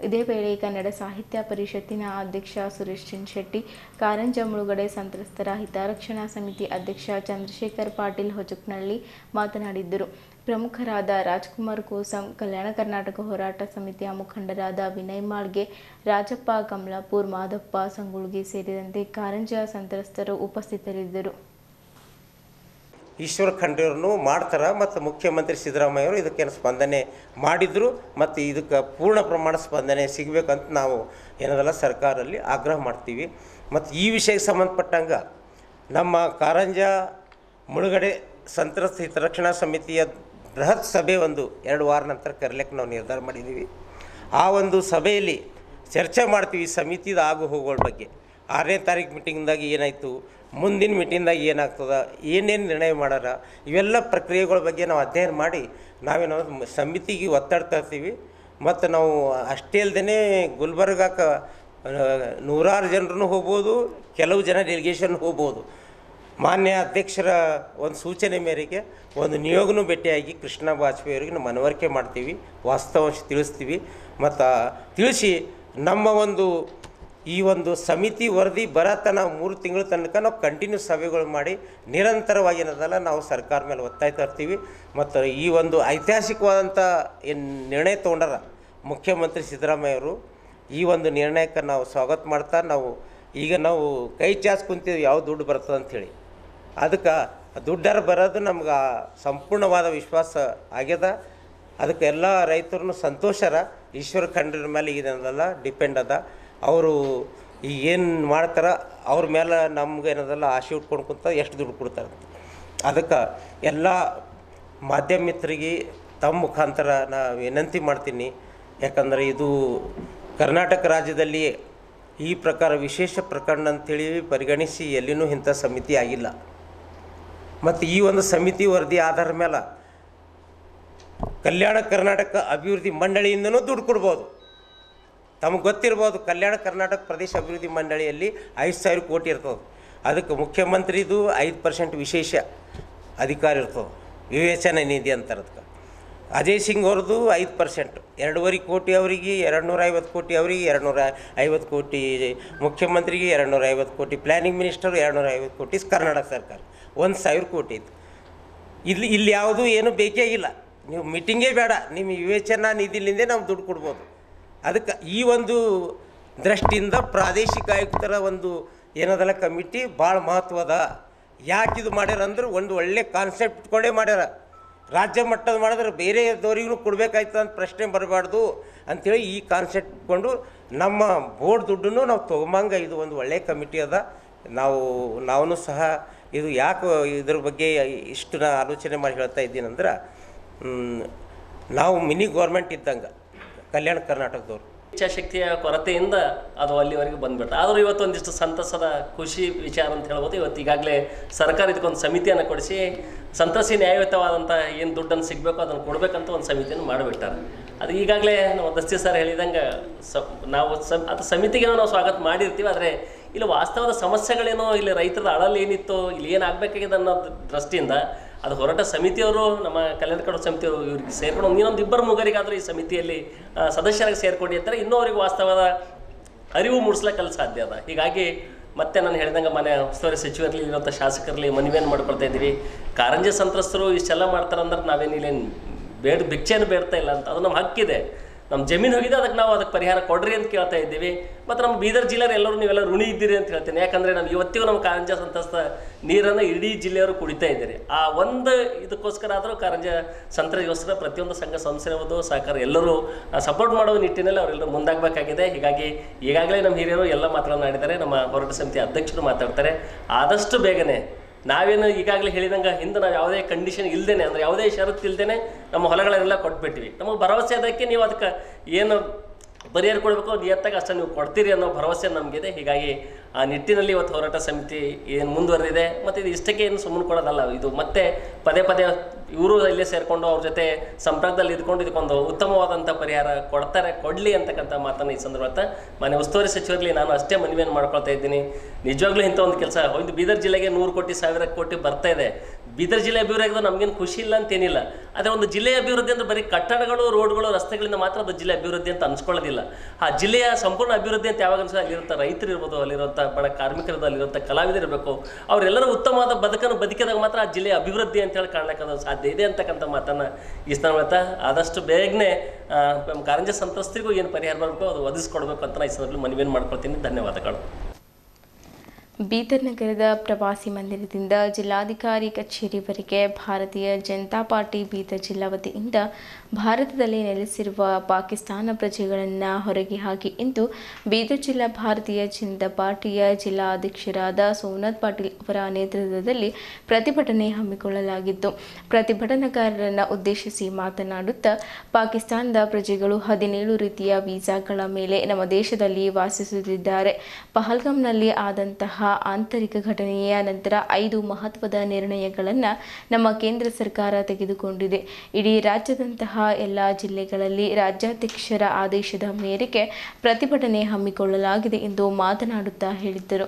ಇದೇ ವೇಳೆ ಕನ್ನಡ ಸಾಹಿತ್ಯ ಪರಿಷತ್ತಿನ ಅಧ್ಯಕ್ಷ ಸುರೇಶ್ ಚಿನ್ಶೆಟ್ಟಿ, ಕಾರಂಜ ಮುಳುಗಡೆ ಸಂತ್ರಸ್ತರ ಹಿತರಕ್ಷಣಾ ಸಮಿತಿ ಅಧ್ಯಕ್ಷ ಚಂದ್ರಶೇಖರ್ ಪಾಟೀಲ್ ಹೊಜಕ್ನಳ್ಳಿ ಮಾತನಾಡಿದ್ದರು. ಪ್ರಮುಖರಾದ ರಾಜ್ಕುಮಾರ್ ಕೋಸಂ, ಕಲ್ಯಾಣ ಕರ್ನಾಟಕ ಹೋರಾಟ ಸಮಿತಿಯ ಮುಖಂಡರಾದ ವಿನಯ್ ಮಾಳ್ಗೆ, ರಾಜಪ್ಪ ಕಮಲಾಪುರ್, ಮಾದಪ್ಪ ಸಂಗುಳ್ಗಿ ಸೇರಿದಂತೆ ಕಾರಂಜ ಸಂತ್ರಸ್ತರು ಉಪಸ್ಥಿತರಿದ್ದರು. ಈಶ್ವರ್ ಖಂಡ್ರೆಯವ್ರನ್ನು ಮಾಡ್ತಾರೆ ಮತ್ತು ಮುಖ್ಯಮಂತ್ರಿ ಸಿದ್ದರಾಮಯ್ಯವರು ಇದಕ್ಕೇನು ಸ್ಪಂದನೆ ಮಾಡಿದರು ಮತ್ತು ಇದಕ್ಕೆ ಪೂರ್ಣ ಪ್ರಮಾಣ ಸ್ಪಂದನೆ ಸಿಗಬೇಕಂತ ನಾವು ಏನದಲ್ಲ ಸರ್ಕಾರದಲ್ಲಿ ಆಗ್ರಹ ಮಾಡ್ತೀವಿ. ಮತ್ತು ಈ ವಿಷಯಕ್ಕೆ ಸಂಬಂಧಪಟ್ಟಂಗೆ ನಮ್ಮ ಕಾರಂಜ ಮುಳುಗಡೆ ಸಂತ್ರಸ್ತ ಹಿತರಕ್ಷಣಾ ಸಮಿತಿಯ ಬೃಹತ್ ಸಭೆ 2 ವಾರ ನಂತರ ಕರೆಯಲಿಕ್ಕೆ ನಾವು ನಿರ್ಧಾರ ಮಾಡಿದ್ದೀವಿ. ಆ ಒಂದು ಸಭೆಯಲ್ಲಿ ಚರ್ಚೆ ಮಾಡ್ತೀವಿ ಸಮಿತಿದ ಆಗು ಹೋಗೋಳ ಬಗ್ಗೆ. 6ನೇ ತಾರೀಕು ಮೀಟಿಂಗ್ದಾಗ ಏನಾಯಿತು, ಮುಂದಿನ ಮೀಟಿಂಗ್ದಾಗ ಏನಾಗ್ತದೆ, ಏನೇನು ನಿರ್ಣಯ ಮಾಡ್ಯಾರ, ಇವೆಲ್ಲ ಪ್ರಕ್ರಿಯೆಗಳ ಬಗ್ಗೆ ನಾವು ಅಧ್ಯಯನ ಮಾಡಿ ನಾವೇನೋ ಸಮಿತಿಗೆ ಒತ್ತಡ ತರ್ತೀವಿ. ಮತ್ತು ನಾವು ಅಷ್ಟೇ ಅಲ್ಲದೆ ಗುಲ್ಬರ್ಗಕ್ಕೆ 100 ಜನರೂ ಹೋಗ್ಬೋದು, ಕೆಲವು ಜನ ಡೆಲಿಗೇಷನ್ ಹೋಗ್ಬೋದು. ಮಾನ್ಯ ಅಧ್ಯಕ್ಷರ ಒಂದು ಸೂಚನೆ ಮೇರೆಗೆ ಒಂದು ನಿಯೋಗನೂ ಭೇಟಿಯಾಗಿ ಕೃಷ್ಣ ಬಾಜಪೇಯಿ ಅವರಿಗೆ ನಾವು ಮನವರಿಕೆ ಮಾಡ್ತೀವಿ, ವಾಸ್ತವಾಂಶ ತಿಳಿಸ್ತೀವಿ. ಮತ್ತು ತಿಳಿಸಿ ನಮ್ಮ ಈ ಒಂದು ಸಮಿತಿ ವರದಿ ಬರತನ 3 ತಿಂಗಳ ತನಕ ನಾವು ಕಂಟಿನ್ಯೂ ಸಭೆಗಳು ಮಾಡಿ ನಿರಂತರವಾಗಿ ಏನದಲ್ಲ ನಾವು ಸರ್ಕಾರ ಮೇಲೆ ಒತ್ತಾಯ ತರ್ತೀವಿ. ಮತ್ತು ಈ ಒಂದು ಐತಿಹಾಸಿಕವಾದಂಥ ಏನು ನಿರ್ಣಯ ತೊಗೊಂಡಾರ ಮುಖ್ಯಮಂತ್ರಿ ಸಿದ್ದರಾಮಯ್ಯವರು, ಈ ಒಂದು ನಿರ್ಣಯಕ್ಕೆ ನಾವು ಸ್ವಾಗತ ಮಾಡ್ತಾ ಈಗ ನಾವು ಕೈ ಚಾಚ್ ಕುಂತೀವಿ ಯಾವ ದುಡ್ಡು ಬರ್ತದೆ ಅಂಥೇಳಿ. ಅದಕ್ಕೆ ದುಡ್ಡರ ಬರೋದು ನಮ್ಗೆ ಸಂಪೂರ್ಣವಾದ ವಿಶ್ವಾಸ ಆಗ್ಯದ. ಅದಕ್ಕೆ ಎಲ್ಲ ರೈತರು ಸಂತೋಷರ. ಈಶ್ವರ ಖಂಡ್ರ ಮೇಲೆ ಇದನ್ನೆಲ್ಲ ಡಿಪೆಂಡ್ ಅದ. ಅವರು ಈಗ ಏನು ಮಾಡ್ತಾರೆ ಅವ್ರ ಮೇಲೆ ನಮ್ಗೆ ಏನದಲ್ಲ ಆಸೆ ಉಟ್ಕೊಂಡು ಕುಂತ ಎಷ್ಟು ದುಡ್ಡು ಕೊಡ್ತಾರೆ. ಅದಕ್ಕೆ ಎಲ್ಲ ಮಾಧ್ಯಮ ಮಿತ್ರರಿಗೆ ತಮ್ಮ ಮುಖಾಂತರ ನಾ ವಿನಂತಿ ಮಾಡ್ತೀನಿ. ಯಾಕಂದರೆ ಇದು ಕರ್ನಾಟಕ ರಾಜ್ಯದಲ್ಲಿ ಈ ಪ್ರಕಾರ ವಿಶೇಷ ಪ್ರಕರಣ ಅಂಥೇಳಿ ಪರಿಗಣಿಸಿ ಎಲ್ಲಿನೂ ಇಂಥ ಸಮಿತಿ ಆಗಿಲ್ಲ. ಮತ್ತು ಈ ಒಂದು ಸಮಿತಿ ವರದಿ ಆಧಾರ ಮೇಲೆ ಕಲ್ಯಾಣ ಕರ್ನಾಟಕ ಅಭಿವೃದ್ಧಿ ಮಂಡಳಿಯಿಂದನೂ ದುಡ್ಡು ಕೊಡ್ಬೋದು. ತಮಗೆ ಗೊತ್ತಿರ್ಬೋದು, ಕಲ್ಯಾಣ ಕರ್ನಾಟಕ ಪ್ರದೇಶ ಅಭಿವೃದ್ಧಿ ಮಂಡಳಿಯಲ್ಲಿ 5,000 ಕೋಟಿ ಇರ್ತದೆ. ಅದಕ್ಕೆ ಮುಖ್ಯಮಂತ್ರಿದು 5% ವಿಶೇಷ ಅಧಿಕಾರ ಇರ್ತದೆ, ವಿವೇಚನಾ ನಿಧಿ ಅಂತಾರೆ. ಅದಕ್ಕೆ ಅಜಯ್ ಸಿಂಗ್ ಅವ್ರದ್ದು 5%, 2.5 ಕೋಟಿ ಅವರಿಗೆ, 250 ಕೋಟಿ ಅವರಿಗೆ, 250 ಕೋಟಿ ಮುಖ್ಯಮಂತ್ರಿಗೆ, 250 ಕೋಟಿ ಪ್ಲ್ಯಾನಿಂಗ್ ಮಿನಿಸ್ಟರ್, 250 ಕೋಟಿ ಕರ್ನಾಟಕ ಸರ್ಕಾರ, 1,000 ಕೋಟಿ ಇತ್ತು. ಇಲ್ಲಿ ಯಾವುದೂ ಏನು ಬೇಕೇ ಇಲ್ಲ, ನೀವು ಮೀಟಿಂಗೇ ಬೇಡ, ನಿಮ್ಮ ವಿವೇಚನಾ ನಿಧಿಲಿಂದೇ ನಾವು ದುಡ್ಡು ಕೊಡ್ಬೋದು. ಅದಕ್ಕೆ ಈ ಒಂದು ದೃಷ್ಟಿಯಿಂದ ಪ್ರಾದೇಶಿಕ ಆಯುಕ್ತರ ಒಂದು ಏನದಲ್ಲ ಕಮಿಟಿ ಭಾಳ ಮಹತ್ವದ. ಯಾಕಿದು ಮಾಡ್ಯಾರ ಅಂದ್ರೆ ಒಂದು ಒಳ್ಳೆ ಕಾನ್ಸೆಪ್ಟ್ ಇಟ್ಕೊಂಡೇ ಮಾಡ್ಯಾರ. ರಾಜ್ಯ ಮಟ್ಟದ ಮಾಡಿದ್ರೆ ಬೇರೆದವ್ರಿಗೂ ಕೊಡಬೇಕಾಯ್ತು ಅಂತ ಪ್ರಶ್ನೆ ಬರಬಾರ್ದು ಅಂಥೇಳಿ ಈ ಕಾನ್ಸೆಪ್ಟ್ ಇಟ್ಕೊಂಡು ನಮ್ಮ ಬೋರ್ಡ್ ದುಡ್ಡನ್ನು ನಾವು ತೊಗೊಂಬಂಗೆ ಇದು ಒಂದು ಒಳ್ಳೆಯ ಕಮಿಟಿ ಅದ. ನಾವು ಸಹ ಇದು ಯಾಕೆ ಇದ್ರ ಬಗ್ಗೆ ಇಷ್ಟು ಆಲೋಚನೆ ಮಾಡಿ ಹೇಳ್ತಾ ಇದ್ದೀನಂದ್ರೆ, ನಾವು ಮಿನಿ ಗೌರ್ಮೆಂಟ್ ಇದ್ದಂಗೆ ಕಲ್ಯಾಣ ಕರ್ನಾಟಕದವರು ಇಚ್ಛಾಶಕ್ತಿಯ ಕೊರತೆಯಿಂದ ಅದು ಅಲ್ಲಿವರೆಗೆ ಬಂದ್ಬಿಡ್ತು. ಆದರೂ ಇವತ್ತು ಒಂದಿಷ್ಟು ಸಂತಸದ ಖುಷಿ ವಿಚಾರ ಅಂತ ಹೇಳ್ಬೋದು. ಇವತ್ತು ಈಗಾಗಲೇ ಸರ್ಕಾರ ಇದಕ್ಕೊಂದು ಸಮಿತಿಯನ್ನು ಕೊಡಿಸಿ ಸಂತಸಿ ನ್ಯಾಯಯುತವಾದಂಥ ಏನು ದುಡ್ಡನ್ನು ಸಿಗಬೇಕು ಅದನ್ನು ಕೊಡಬೇಕಂತ ಒಂದು ಸಮಿತಿಯನ್ನು ಮಾಡಿಬಿಟ್ಟಾರೆ. ಅದು ಈಗಾಗಲೇ ನಾವು ದಸ್ತಿ ಸರ್ ಹೇಳಿದಂಗೆ ನಾವು ಅದು ಸಮಿತಿಗೆ ನಾವು ಸ್ವಾಗತ ಮಾಡಿರ್ತೀವಿ. ಆದರೆ ಇಲ್ಲಿ ವಾಸ್ತವದ ಸಮಸ್ಯೆಗಳೇನೋ, ಇಲ್ಲಿ ರೈತರ ಅಳಲು ಏನಿತ್ತು, ಇಲ್ಲಿ ಏನಾಗಬೇಕಾಗಿದೆ ಅನ್ನೋ ದೃಷ್ಟಿಯಿಂದ ಅದು ಹೋರಾಟ ಸಮಿತಿಯವರು, ನಮ್ಮ ಕಲ್ಯಾಣ ಕರ್ನಾಟಕ ಸಮಿತಿಯವರು ಇವ್ರಿಗೆ ಸೇರ್ಕೊಂಡು ಇನ್ನೊಂದು 2-3 ಈ ಸಮಿತಿಯಲ್ಲಿ ಸದಸ್ಯರಾಗಿ ಸೇರ್ಕೊಂಡು ಇರ್ತಾರೆ. ಇನ್ನೂ ಅವ್ರಿಗೆ ವಾಸ್ತವದ ಅರಿವು ಮೂಡಿಸ್ಲಿಕ್ಕಲ್ಲಿ ಸಾಧ್ಯ ಅದ. ಹೀಗಾಗಿ ಮತ್ತೆ ನಾನು ಹೇಳಿದಂಗೆ ಮನೆ ಉಸ್ತುವಾರಿ ಸಚಿವರಲ್ಲಿ ಇರುವಂಥ ಶಾಸಕರಲ್ಲಿ ಮನವಿಯನ್ನು ಮಾಡ್ಕೊಳ್ತಾ ಇದ್ದೀವಿ. ಕಾರಂಜಿ ಸಂತ್ರಸ್ತರು ಇಷ್ಟೆಲ್ಲ ಮಾಡ್ತಾರಂದ್ರೆ ನಾವೇನು ಇಲ್ಲೇನು ಭಿಕ್ಷೆಯನ್ನು ಬೇಡ್ತಾ ಇಲ್ಲ ಅಂತ, ಅದು ನಮ್ಮ ಹಕ್ಕಿದೆ. ನಮ್ಮ ಜಮೀನು ಹೋಗಿದೆ, ಅದಕ್ಕೆ ಪರಿಹಾರ ಕೊಡ್ರಿ ಅಂತ ಕೇಳ್ತಾ ಇದ್ದೀವಿ. ಮತ್ತು ನಮ್ಮ ಬೀದರ್ ಜಿಲ್ಲೆಯವರು ಎಲ್ಲರೂ ನೀವೆಲ್ಲ ಋಣಿ ಇದ್ದೀರಿ ಅಂತ ಹೇಳ್ತೀನಿ. ಯಾಕಂದರೆ ನಾವು ಇವತ್ತಿಗೂ ನಮ್ಮ ಕಾರಂಜ ಸಂತ್ರಸ್ತ ನೀರನ್ನು ಇಡೀ ಜಿಲ್ಲೆಯವರು ಕುಡಿತಾ ಇದ್ದೀರಿ. ಆ ಒಂದು ಇದಕ್ಕೋಸ್ಕರ ಆದರೂ ಕಾರಂಜ ಸಂತ್ರಸ್ತರ ಪ್ರತಿಯೊಂದು ಸಂಘ ಸಂಸ್ಥೆಗಳು ಸಹಕಾರ ಎಲ್ಲರೂ ಸಪೋರ್ಟ್ ಮಾಡುವ ನಿಟ್ಟಿನಲ್ಲಿ ಅವರೆಲ್ಲರೂ ಮುಂದಾಗಬೇಕಾಗಿದೆ. ಹೀಗಾಗಿ ಈಗಾಗಲೇ ನಮ್ಮ ಹಿರಿಯರು ಎಲ್ಲ ಮಾತನಾಡಿದ್ದಾರೆ, ನಮ್ಮ ಹೋರಾಟ ಸಮಿತಿ ಅಧ್ಯಕ್ಷರು ಮಾತಾಡ್ತಾರೆ. ಆದಷ್ಟು ಬೇಗನೆ ನಾವೇನು ಈಗಾಗಲೇ ಹೇಳಿದಂಗೆ ಹಿಂದೆ ನಾವು ಯಾವುದೇ ಕಂಡೀಷನ್ ಇಲ್ಲದೇ ಅಂದರೆ ಯಾವುದೇ ಷರತ್ತು ಇಲ್ಲದೇ ನಮ್ಮ ಹೊಲಗಳನ್ನೆಲ್ಲ ಕೊಟ್ಬಿಟ್ಟಿವಿ. ನಮಗೆ ಭರವಸೆ ಅದಕ್ಕೆ ನೀವು ಅದಕ್ಕೆ ಏನು ಪರಿಹಾರ ಕೊಡಬೇಕು ನಿಯತ್ತಾಗಿ ಅಷ್ಟೇ ನೀವು ಕೊಡ್ತೀರಿ ಅನ್ನೋ ಭರವಸೆ ನಮಗಿದೆ. ಹೀಗಾಗಿ ಆ ನಿಟ್ಟಿನಲ್ಲಿ ಇವತ್ತು ಹೋರಾಟ ಸಮಿತಿ ಏನು ಮುಂದುವರೆದಿದೆ. ಮತ್ತು ಇದು ಇಷ್ಟಕ್ಕೆ ಏನು ಸುಮ್ಮನೆ ಕೊಡೋದಲ್ಲ, ಇದು ಮತ್ತೆ ಪದೇ ಪದೇ ಇವರು ಇಲ್ಲೇ ಸೇರಿಕೊಂಡು ಅವ್ರ ಜೊತೆ ಸಂಪರ್ಕದಲ್ಲಿ ಇದ್ಕೊಂಡು ಇದಕ್ಕೊಂದು ಉತ್ತಮವಾದಂಥ ಪರಿಹಾರ ಕೊಡಲಿ ಅಂತಕ್ಕಂಥ ಮಾತನ್ನು ಈ ಸಂದರ್ಭ ಮಾನ್ಯ ಉಸ್ತುವಾರಿ ಸಚಿವರಲ್ಲಿ ನಾನು ಅಷ್ಟೇ ಮನವಿಯನ್ನು ಮಾಡ್ಕೊಳ್ತಾ ಇದ್ದೀನಿ. ನಿಜವಾಗ್ಲೂ ಇಂಥ ಒಂದು ಕೆಲಸ ಒಂದು ಬೀದರ್ ಜಿಲ್ಲೆಗೆ 100 ಕೋಟಿ 1000 ಕೋಟಿ ಬರ್ತಾ ಇದೆ. ಬೀದರ್ ಜಿಲ್ಲೆ ಅಭಿವೃದ್ಧಿ ಆಗಿದ್ದು ನಮಗೇನು ಖುಷಿ ಇಲ್ಲ ಅಂತೇನಿಲ್ಲ. ಆದರೆ ಒಂದು ಜಿಲ್ಲೆಯ ಅಭಿವೃದ್ಧಿ ಅಂದರೆ ಬರೀ ಕಟ್ಟಡಗಳು, ರೋಡ್ಗಳು, ರಸ್ತೆಗಳಿಂದ ಮಾತ್ರ ಅದು ಜಿಲ್ಲೆ ಅಭಿವೃದ್ಧಿ ಅಂತ ಅನ್ಸ್ಕೊಳ್ಳೋದಿಲ್ಲ. ಆ ಜಿಲ್ಲೆಯ ಸಂಪೂರ್ಣ ಅಭಿವೃದ್ಧಿ ಅಂತ ಯಾವಾಗ ಅನ್ಸೋ ಅಲ್ಲಿರುವಂಥ ರೈತರು ಇರ್ಬೋದು, ಅಲ್ಲಿರುವಂಥ ಬಡ ಕಾರ್ಮಿಕರದ್ದು, ಅಲ್ಲಿರುವಂಥ ಕಲಾವಿದರು ಇರಬೇಕು. ಅವರೆಲ್ಲರೂ ಉತ್ತಮವಾದ ಬದುಕನ್ನು ಬದುಕಿದಾಗ ಮಾತ್ರ ಆ ಜಿಲ್ಲೆಯ ಅಭಿವೃದ್ಧಿ ಅಂತೇಳಿ ಕಾಣಲಿಕ್ಕೆ ಅದು ಸಾಧ್ಯ ಇದೆ ಅಂತಕ್ಕಂಥ ಮಾತನ್ನು ಈ ಸ್ಥಳ ಆದಷ್ಟು ಬೇಗನೆ ಕಾರಂಜ ಸಂತ್ರಸ್ತರಿಗೂ ಏನು ಪರಿಹಾರ ಬರಬೇಕು ಅದು ಒದಗಿಸ್ಕೊಡ್ಬೇಕು ಅಂತ ಈ ಸಂದರ್ಭದಲ್ಲಿ ಮನವಿಯನ್ನು ಮಾಡ್ಕೊಳ್ತೀನಿ. ಧನ್ಯವಾದಗಳು. ಬೀದರ್ ನಗರದ ಪ್ರವಾಸಿ ಮಂದಿರದಿಂದ ಜಿಲ್ಲಾಧಿಕಾರಿ ಕಚೇರಿವರೆಗೆ ಭಾರತೀಯ ಜನತಾ ಪಾರ್ಟಿ ಬೀದರ್ ಜಿಲ್ಲಾ ವತಿಯಿಂದ ಭಾರತದಲ್ಲಿ ನೆಲೆಸಿರುವ ಪಾಕಿಸ್ತಾನ ಪ್ರಜೆಗಳನ್ನು ಹೊರಗೆ ಹಾಕಿ ಎಂದು ಬೀದರ್ ಜಿಲ್ಲಾ ಭಾರತೀಯ ಜನತಾ ಪಾರ್ಟಿಯ ಜಿಲ್ಲಾ ಅಧ್ಯಕ್ಷರಾದ ಸೋಮನಾಥ್ ಪಾಟೀಲ್ ಅವರ ನೇತೃತ್ವದಲ್ಲಿ ಪ್ರತಿಭಟನೆ ಹಮ್ಮಿಕೊಳ್ಳಲಾಗಿತ್ತು. ಪ್ರತಿಭಟನಾಕಾರರನ್ನು ಉದ್ದೇಶಿಸಿ ಮಾತನಾಡುತ್ತಾ, ಪಾಕಿಸ್ತಾನದ ಪ್ರಜೆಗಳು 17 ರೀತಿಯ ವೀಸಾಗಳ ಮೇಲೆ ನಮ್ಮ ದೇಶದಲ್ಲಿ ವಾಸಿಸುತ್ತಿದ್ದಾರೆ. ಪಹಲ್ಗಾಮ್ನಲ್ಲಿ ಆದಂತಹ ಆಂತರಿಕ ಘಟನೆಯ ನಂತರ 5 ಮಹತ್ವದ ನಿರ್ಣಯಗಳನ್ನು ನಮ್ಮ ಕೇಂದ್ರ ಸರ್ಕಾರ ತೆಗೆದುಕೊಂಡಿದೆ. ಇಡೀ ರಾಜ್ಯದಂತಹ ಎಲ್ಲ ಜಿಲ್ಲೆಗಳಲ್ಲಿ ರಾಜ್ಯಾಧ್ಯಕ್ಷರ ಆದೇಶದ ಮೇರೆಗೆ ಪ್ರತಿಭಟನೆ ಹಮ್ಮಿಕೊಳ್ಳಲಾಗಿದೆ ಎಂದು ಮಾತನಾಡುತ್ತಾ ಹೇಳಿದ್ದರು.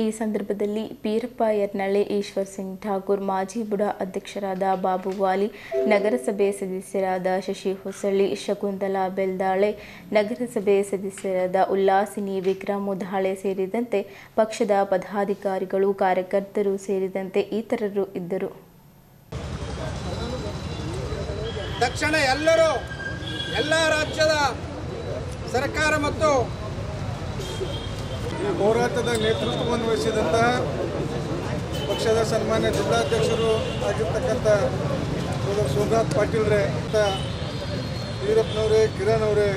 ಈ ಸಂದರ್ಭದಲ್ಲಿ ಬೀರಪ್ಪ ಯರ್ನಳ್ಳಿ, ಈಶ್ವರ್ ಸಿಂಗ್ ಠಾಕೂರ್, ಮಾಜಿ ಬುಡಾ ಅಧ್ಯಕ್ಷರಾದ ಬಾಬು ವಾಲಿ, ನಗರಸಭೆ ಸದಸ್ಯರಾದ ಶಶಿ ಹೊಸಳ್ಳಿ, ಶಕುಂತಲಾ ಬೆಲ್ದಾಳೆ, ನಗರಸಭೆ ಸದಸ್ಯರಾದ ಉಲ್ಲಾಸಿನಿ, ವಿಕ್ರಮ್ ಮುಧಾಳೆ ಸೇರಿದಂತೆ ಪಕ್ಷದ ಪದಾಧಿಕಾರಿಗಳು, ಕಾರ್ಯಕರ್ತರು ಸೇರಿದಂತೆ ಇತರರು ಇದ್ದರು. ತಕ್ಷಣ ಎಲ್ಲರೂ ಎಲ್ಲ ರಾಜ್ಯದ ಸರ್ಕಾರ ಮತ್ತು ಈ ಹೋರಾಟದ ನೇತೃತ್ವವನ್ನು ವಹಿಸಿದಂತಹ ಪಕ್ಷದ ಸನ್ಮಾನ್ಯ ಜಿಲ್ಲಾಧ್ಯಕ್ಷರು ಆಗಿರ್ತಕ್ಕಂಥ ಸೋಮನಾಥ್ ಪಾಟೀಲ್ರೇ, ವೀರಪ್ಪನವರೇ, ಕಿರಣ್ ಅವರೇ,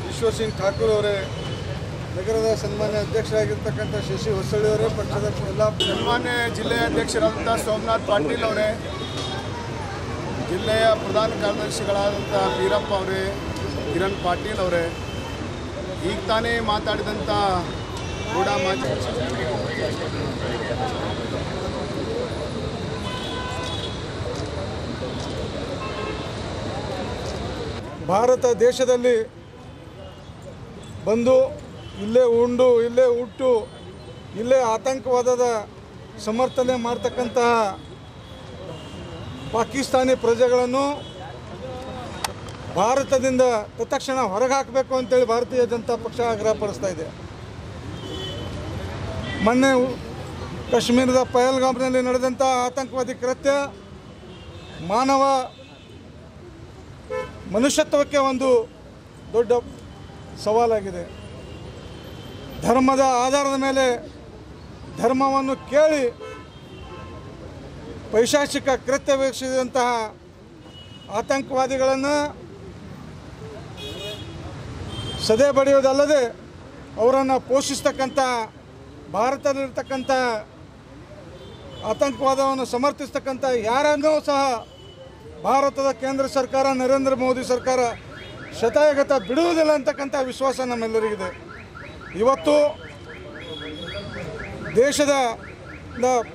ಈಶ್ವರ್ ಸಿಂಗ್ ಠಾಕೂರ್ ಅವರೇ, ನಗರದ ಸನ್ಮಾನ್ಯ ಅಧ್ಯಕ್ಷರಾಗಿರ್ತಕ್ಕಂಥ ಶಶಿ ಹೊಸಳ್ಳಿ ಅವರೇ, ಪಕ್ಷದ ಎಲ್ಲ ಸನ್ಮಾನ್ಯ ಜಿಲ್ಲೆಯ ಅಧ್ಯಕ್ಷರಾದಂಥ ಸೋಮನಾಥ್ ಪಾಟೀಲ್ ಅವರೇ, ಜಿಲ್ಲೆಯ ಪ್ರಧಾನ ಕಾರ್ಯದರ್ಶಿಗಳಾದಂಥ ವೀರಪ್ಪ ಅವರೇ, ಕಿರಣ್ ಪಾಟೀಲ್ ಅವರೇ, ಈಗ ತಾನೇ ಮಾತಾಡಿದಂಥ ಕೂಡ ಭಾರತ ದೇಶದಲ್ಲಿ ಬಂದು ಇಲ್ಲೇ ಉಂಡು, ಇಲ್ಲೇ ಹುಟ್ಟು, ಇಲ್ಲೇ ಆತಂಕವಾದದ ಸಮರ್ಥನೆ ಮಾಡ್ತಕ್ಕಂತಹ ಪಾಕಿಸ್ತಾನಿ ಪ್ರಜೆಗಳನ್ನು ಭಾರತದಿಂದ ತತ್ಕ್ಷಣ ಹೊರಗೆ ಹಾಕಬೇಕು ಅಂತೇಳಿ ಭಾರತೀಯ ಜನತಾ ಪಕ್ಷ ಆಗ್ರಹಪಡಿಸ್ತಾ ಇದೆ. ಮೊನ್ನೆ ಕಾಶ್ಮೀರದ ಪಹಲ್ಗಾಮ್ನಲ್ಲಿ ನಡೆದಂಥ ಆತಂಕವಾದಿ ಕೃತ್ಯ ಮನುಷ್ಯತ್ವಕ್ಕೆ ಒಂದು ದೊಡ್ಡ ಸವಾಲಾಗಿದೆ. ಧರ್ಮದ ಆಧಾರದ ಮೇಲೆ ಧರ್ಮವನ್ನು ಕೇಳಿ ಪೈಶಾಚಿಕ ಕೃತ್ಯವೆಸಗಿದಂತಹ ಆತಂಕವಾದಿಗಳನ್ನು ಸದೆ ಬಡಿಯೋದಲ್ಲದೆ ಅವರನ್ನು ಪೋಷಿಸ್ತಕ್ಕಂಥ ಭಾರತದಲ್ಲಿರ್ತಕ್ಕಂಥ ಆತಂಕವಾದವನ್ನು ಸಮರ್ಥಿಸ್ತಕ್ಕಂಥ ಯಾರನ್ನೂ ಸಹ ಭಾರತದ ಕೇಂದ್ರ ಸರ್ಕಾರ, ನರೇಂದ್ರ ಮೋದಿ ಸರ್ಕಾರ ಶತಾಯಗತ ಬಿಡುವುದಿಲ್ಲ ಅಂತಕ್ಕಂಥ ವಿಶ್ವಾಸ ನಮ್ಮೆಲ್ಲರಿಗಿದೆ. ಇವತ್ತು ದೇಶದ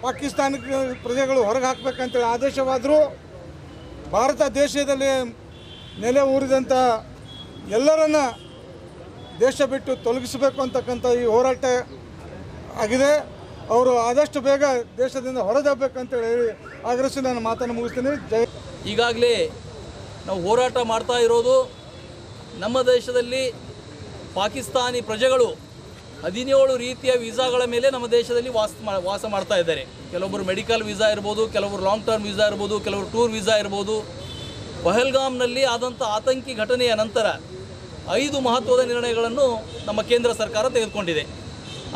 ಪಾಕಿಸ್ತಾನ ಪ್ರಜೆಗಳು ಹೊರಗೆ ಹಾಕಬೇಕಂತೇಳಿ ಆದೇಶವಾದರೂ ಭಾರತ ದೇಶದಲ್ಲಿ ನೆಲೆ ಊರಿದಂಥ ಎಲ್ಲರನ್ನ ದೇಶ ಬಿಟ್ಟು ತೊಲಗಿಸಬೇಕು ಅಂತಕ್ಕಂಥ ಈ ಹೋರಾಟ ಆಗಿದೆ. ಅವರು ಆದಷ್ಟು ಬೇಗ ದೇಶದಿಂದ ಹೊರದಬ್ಬಬೇಕಂತೇಳಿ ಹೇಳಿ ಆಗ್ರಹಿಸಿ ನಾನು ಮಾತನ್ನು ಮುಗಿಸ್ತೀನಿ. ಜೈ. ಈಗಾಗಲೇ ನಾವು ಹೋರಾಟ ಮಾಡ್ತಾ ಇರೋದು ನಮ್ಮ ದೇಶದಲ್ಲಿ ಪಾಕಿಸ್ತಾನಿ ಪ್ರಜೆಗಳು 17 ರೀತಿಯ ವೀಸಾಗಳ ಮೇಲೆ ನಮ್ಮ ದೇಶದಲ್ಲಿ ವಾಸ ಮಾಡ್ತಾ ಇದ್ದಾರೆ. ಕೆಲವೊಬ್ಬರು ಮೆಡಿಕಲ್ ವೀಸಾ ಇರ್ಬೋದು, ಕೆಲವರು ಲಾಂಗ್ ಟರ್ಮ್ ವೀಸಾ ಇರ್ಬೋದು, ಕೆಲವರು ಟೂರ್ ವೀಸಾ ಇರ್ಬೋದು. ಪಹಲ್ಗಾಮ್ನಲ್ಲಿ ಆದಂಥ ಆತಂಕಿ ಘಟನೆಯ ನಂತರ 5 ಮಹತ್ವದ ನಿರ್ಣಯಗಳನ್ನು ನಮ್ಮ ಕೇಂದ್ರ ಸರ್ಕಾರ ತೆಗೆದುಕೊಂಡಿದೆ.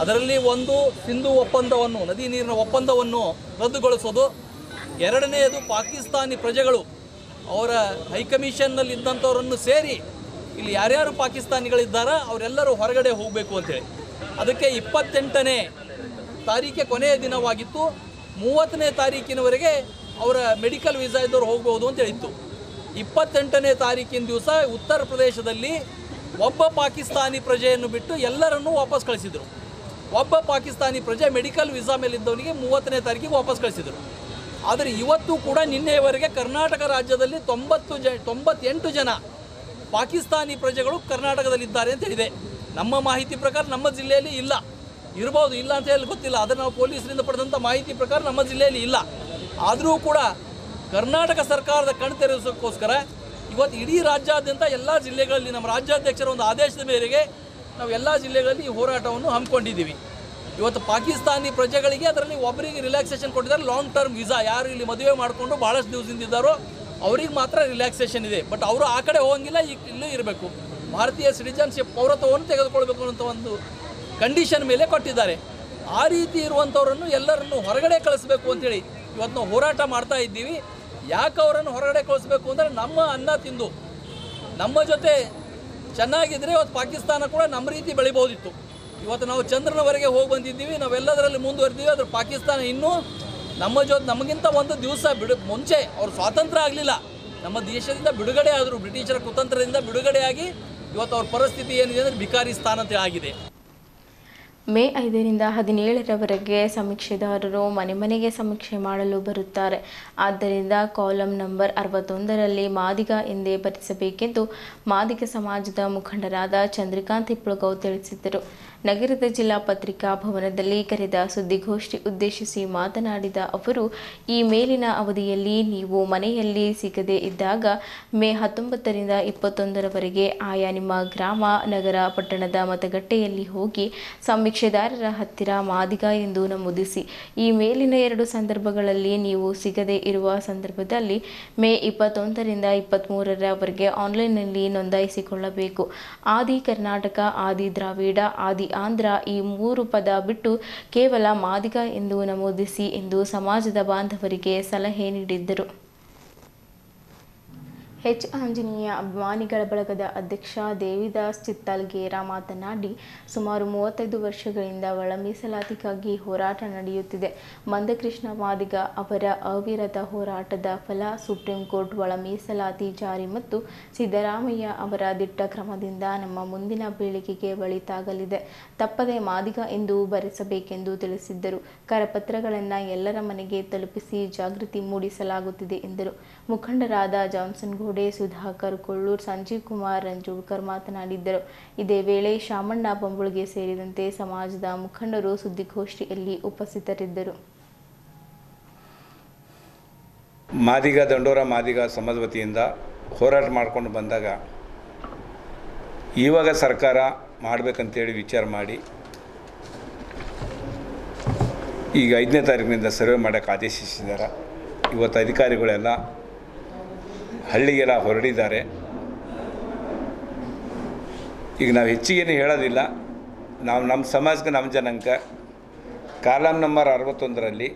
ಅದರಲ್ಲಿ ಒಂದು ಸಿಂಧು ಒಪ್ಪಂದವನ್ನು, ನದಿ ನೀರಿನ ಒಪ್ಪಂದವನ್ನು ರದ್ದುಗೊಳಿಸೋದು. ಎರಡನೆಯದು ಪಾಕಿಸ್ತಾನಿ ಪ್ರಜೆಗಳು ಅವರ ಹೈಕಮಿಷನ್ನಲ್ಲಿ ಇದ್ದಂಥವರನ್ನು ಸೇರಿ ಇಲ್ಲಿ ಯಾರ್ಯಾರು ಪಾಕಿಸ್ತಾನಿಗಳಿದ್ದಾರೋ ಅವರೆಲ್ಲರೂ ಹೊರಗಡೆ ಹೋಗಬೇಕು ಅಂತೇಳಿ. ಅದಕ್ಕೆ 28ನೇ ತಾರೀಖೆ ಕೊನೆಯ ದಿನವಾಗಿತ್ತು. 30ನೇ ತಾರೀಕಿನವರೆಗೆ ಅವರ ಮೆಡಿಕಲ್ ವೀಸಾ ಇದ್ದವರು ಹೋಗ್ಬೋದು ಅಂತ ಹೇಳಿತ್ತು. 28ನೇ ತಾರೀಕಿನ ದಿವಸ ಉತ್ತರ ಪ್ರದೇಶದಲ್ಲಿ ಒಬ್ಬ ಪಾಕಿಸ್ತಾನಿ ಪ್ರಜೆಯನ್ನು ಬಿಟ್ಟು ಎಲ್ಲರನ್ನೂ ವಾಪಸ್ ಕಳಿಸಿದರು. ಒಬ್ಬ ಪಾಕಿಸ್ತಾನಿ ಪ್ರಜೆ ಮೆಡಿಕಲ್ ವೀಸಾ ಮೇಲಿದ್ದವನಿಗೆ 30ನೇ ತಾರೀಕಿಗೆ ವಾಪಸ್ ಕಳಿಸಿದರು. ಆದರೆ ಇವತ್ತು ಕೂಡ ನಿನ್ನೆಯವರೆಗೆ ಕರ್ನಾಟಕ ರಾಜ್ಯದಲ್ಲಿ 98 ಜನ ಪಾಕಿಸ್ತಾನಿ ಪ್ರಜೆಗಳು ಕರ್ನಾಟಕದಲ್ಲಿದ್ದಾರೆ ಅಂತ ಹೇಳಿದೆ. ನಮ್ಮ ಮಾಹಿತಿ ಪ್ರಕಾರ ನಮ್ಮ ಜಿಲ್ಲೆಯಲ್ಲಿ ಇಲ್ಲ, ಇರ್ಬೋದು, ಇಲ್ಲ ಅಂತ ಹೇಳಿ ಗೊತ್ತಿಲ್ಲ. ಆದರೆ ನಾವು ಪೊಲೀಸರಿಂದ ಪಡೆದಂಥ ಮಾಹಿತಿ ಪ್ರಕಾರ ನಮ್ಮ ಜಿಲ್ಲೆಯಲ್ಲಿ ಇಲ್ಲ. ಆದರೂ ಕೂಡ ಕರ್ನಾಟಕ ಸರ್ಕಾರದ ಕಣ್ ತೆರೆಸೋಕ್ಕೋಸ್ಕರ ಇವತ್ತು ಇಡೀ ರಾಜ್ಯಾದ್ಯಂತ ಎಲ್ಲ ಜಿಲ್ಲೆಗಳಲ್ಲಿ ನಮ್ಮ ರಾಜ್ಯಾಧ್ಯಕ್ಷರ ಒಂದು ಆದೇಶದ ಮೇರೆಗೆ ನಾವು ಎಲ್ಲ ಜಿಲ್ಲೆಗಳಲ್ಲಿ ಈ ಹೋರಾಟವನ್ನು ಹಮ್ಮಿಕೊಂಡಿದ್ದೀವಿ. ಇವತ್ತು ಪಾಕಿಸ್ತಾನಿ ಪ್ರಜೆಗಳಿಗೆ ಅದರಲ್ಲಿ ಒಬ್ಬರಿಗೆ ರಿಲ್ಯಾಕ್ಸೇಷನ್ ಕೊಟ್ಟಿದ್ದಾರೆ. ಲಾಂಗ್ ಟರ್ಮ್ ವೀಸಾ ಯಾರು ಇಲ್ಲಿ ಮದುವೆ ಮಾಡಿಕೊಂಡು ಭಾಳಷ್ಟು ದಿವಸದಿಂದ ಇದ್ದಾರೋ ಅವ್ರಿಗೆ ಮಾತ್ರ ರಿಲ್ಯಾಕ್ಸೇಷನ್ ಇದೆ. ಬಟ್ ಅವರು ಆ ಕಡೆ ಹೋಗಂಗಿಲ್ಲ, ಇಲ್ಲೂ ಇರಬೇಕು, ಭಾರತೀಯ ಸಿಟಿಜನ್ಶಿಪ್ ಪೌರತ್ವವನ್ನು ತೆಗೆದುಕೊಳ್ಬೇಕು ಅಂತ ಒಂದು ಕಂಡೀಷನ್ ಮೇಲೆ ಕೊಟ್ಟಿದ್ದಾರೆ. ಆ ರೀತಿ ಇರುವಂಥವರನ್ನು ಎಲ್ಲರನ್ನು ಹೊರಗಡೆ ಕಳಿಸ್ಬೇಕು ಅಂತೇಳಿ ಇವತ್ತು ನಾವು ಹೋರಾಟ ಮಾಡ್ತಾ ಇದ್ದೀವಿ. ಯಾಕೆ ಅವರನ್ನು ಹೊರಗಡೆ ಕಳಿಸ್ಬೇಕು ಅಂದರೆ ನಮ್ಮ ಅನ್ನ ತಿಂದು ನಮ್ಮ ಜೊತೆ ಚೆನ್ನಾಗಿದ್ದರೆ ಇವತ್ತು ಪಾಕಿಸ್ತಾನ ಕೂಡ ನಮ್ಮ ರೀತಿ ಬೆಳಿಬೋದಿತ್ತು. ಇವತ್ತು ನಾವು ಚಂದ್ರನವರೆಗೆ ಹೋಗಿ ಬಂದಿದ್ದೀವಿ, ನಾವೆಲ್ಲದರಲ್ಲಿ ಮುಂದುವರೆದಿದ್ದೀವಿ. ಆದರೆ ಪಾಕಿಸ್ತಾನ ಇನ್ನೂ ನಮ್ಮ ಜೊತೆ ನಮಗಿಂತ ಒಂದು ದಿವಸ ಮುಂಚೆ ಅವರು ಸ್ವಾತಂತ್ರ್ಯ ಆಗಲಿಲ್ಲ, ನಮ್ಮ ದೇಶದಿಂದ ಬಿಡುಗಡೆ ಆದರು, ಬ್ರಿಟಿಷರ ಕುತಂತ್ರದಿಂದ ಬಿಡುಗಡೆಯಾಗಿ ಇವತ್ತು ಅವ್ರ ಪರಿಸ್ಥಿತಿ ಏನಿದೆ ಅಂದರೆ ಭಿಕಾರಿಸ್ತಾನ ಅಂತ ಆಗಿದೆ. ಮೇ 5ರಿಂದ 17ರವರೆಗೆ ಸಮೀಕ್ಷೆದಾರರು ಮನೆ ಮನೆಗೆ ಸಮೀಕ್ಷೆ ಮಾಡಲು ಬರುತ್ತಾರೆ. ಆದ್ದರಿಂದ ಕಾಲಂ ನಂಬರ್ 61ರಲ್ಲಿ ಮಾದಿಗ ಎಂದೇ ಬರೆಸಬೇಕೆಂದು ಮಾದಿಗ ಸಮಾಜದ ಮುಖಂಡರಾದ ಚಂದ್ರಕಾಂತ್ ಹಿಪ್ಪಳಗಾವ್ ತಿಳಿಸಿದರು. ನಗರದ ಜಿಲ್ಲಾ ಪತ್ರಿಕಾ ಭವನದಲ್ಲಿ ಕರೆದ ಸುದ್ದಿಗೋಷ್ಠಿ ಉದ್ದೇಶಿಸಿ ಮಾತನಾಡಿದ ಅವರು, ಈ ಮೇಲಿನ ಅವಧಿಯಲ್ಲಿ ನೀವು ಮನೆಯಲ್ಲಿ ಸಿಗದೇ ಇದ್ದಾಗ ಮೇ 19ರಿಂದ 21ರವರೆಗೆ ಆಯಾ ನಿಮ್ಮ ಗ್ರಾಮ, ನಗರ, ಪಟ್ಟಣದ ಮತಗಟ್ಟೆಯಲ್ಲಿ ಹೋಗಿ ಸಮೀಕ್ಷೆದಾರರ ಹತ್ತಿರ ಮಾದಿಗ ಎಂದು ನಮೂದಿಸಿ. ಈ ಮೇಲಿನ 2 ಸಂದರ್ಭಗಳಲ್ಲಿ ನೀವು ಸಿಗದೇ ಇರುವ ಸಂದರ್ಭದಲ್ಲಿ ಮೇ 21ರಿಂದ 23ರವರೆಗೆ ಆನ್ಲೈನ್ನಲ್ಲಿ ನೋಂದಾಯಿಸಿಕೊಳ್ಳಬೇಕು. ಆದಿ ಕರ್ನಾಟಕ, ಆದಿ ದ್ರಾವಿಡ, ಆದಿ ಆಂಧ್ರ ಈ 3 ಪದ ಬಿಟ್ಟು ಕೇವಲ ಮಾದಿಗ ಎಂದು ನಮೂದಿಸಿ ಎಂದು ಸಮಾಜದ ಬಾಂಧವರಿಗೆ ಸಲಹೆ ನೀಡಿದ್ದರು. ಎಚ್ ಆಂಜನೇಯ ಅಭಿಮಾನಿಗಳ ಬಳಗದ ಅಧ್ಯಕ್ಷ ದೇವಿದಾಸ್ ಚಿತ್ತಲ್ಗೇರ ಮಾತನಾಡಿ, ಸುಮಾರು 35 ವರ್ಷಗಳಿಂದ ಒಳ ಮೀಸಲಾತಿಗಾಗಿ ಹೋರಾಟ ನಡೆಯುತ್ತಿದೆ. ಮಂದಕೃಷ್ಣ ಮಾದಿಗ ಅವರ ಅವಿರತ ಹೋರಾಟದ ಫಲ ಸುಪ್ರೀಂ ಕೋರ್ಟ್ ಒಳ ಮೀಸಲಾತಿ ಜಾರಿ ಮತ್ತು ಸಿದ್ದರಾಮಯ್ಯ ಅವರ ದಿಟ್ಟ ಕ್ರಮದಿಂದ ನಮ್ಮ ಮುಂದಿನ ಪೀಳಿಗೆಗೆ ಒಳಿತಾಗಲಿದೆ. ತಪ್ಪದೆ ಮಾದಿಗ ಎಂದು ಬರೆಸಬೇಕೆಂದು ತಿಳಿಸಿದ್ದರು. ಕರಪತ್ರಗಳನ್ನು ಎಲ್ಲರ ಮನೆಗೆ ತಲುಪಿಸಿ ಜಾಗೃತಿ ಮೂಡಿಸಲಾಗುತ್ತಿದೆ ಎಂದರು. ಮುಖಂಡರಾದ ಜಾನ್ಸನ್ ಗೋಡೆ, ಸುಧಾಕರ್ ಕೊಳ್ಳೂರ್, ಸಂಜೀವ್ ಕುಮಾರ್ ರಂಜೋಡ್ಕರ್ ಮಾತನಾಡಿದ್ದರು. ಇದೇ ವೇಳೆ ಶಾಮಣ್ಣ ಬೊಂಬುಳ್ಗೆ ಸೇರಿದಂತೆ ಸಮಾಜದ ಮುಖಂಡರು ಸುದ್ದಿಗೋಷ್ಠಿಯಲ್ಲಿ ಉಪಸ್ಥಿತರಿದ್ದರು. ಮಾದಿಗ ದಂಡೋರ ಮಾದಿಗ ಸಮಾಜ ವತಿಯಿಂದ ಹೋರಾಟ ಮಾಡಿಕೊಂಡು ಬಂದಾಗ ಇವಾಗ ಸರ್ಕಾರ ಮಾಡಬೇಕಂತೇಳಿ ವಿಚಾರ ಮಾಡಿ ಈಗ 5ನೇ ತಾರೀಕಿನಿಂದ ಸರ್ವೆ ಮಾಡೋಕ್ಕೆ ಆದೇಶಿಸಿದ್ದಾರೆ. ಇವತ್ತು ಅಧಿಕಾರಿಗಳೆಲ್ಲ ಹಳ್ಳಿಗೆಲ್ಲ ಹೊರಡಿದ್ದಾರೆ. ಈಗ ನಾವು ಹೆಚ್ಚಿಗೇನು ಹೇಳೋದಿಲ್ಲ. ನಾವು ನಮ್ಮ ಸಮಾಜಕ್ಕೆ, ನಮ್ಮ ಜನಾಂಗ ಕಾಲಂ ನಂಬರ್ 61ರಲ್ಲಿ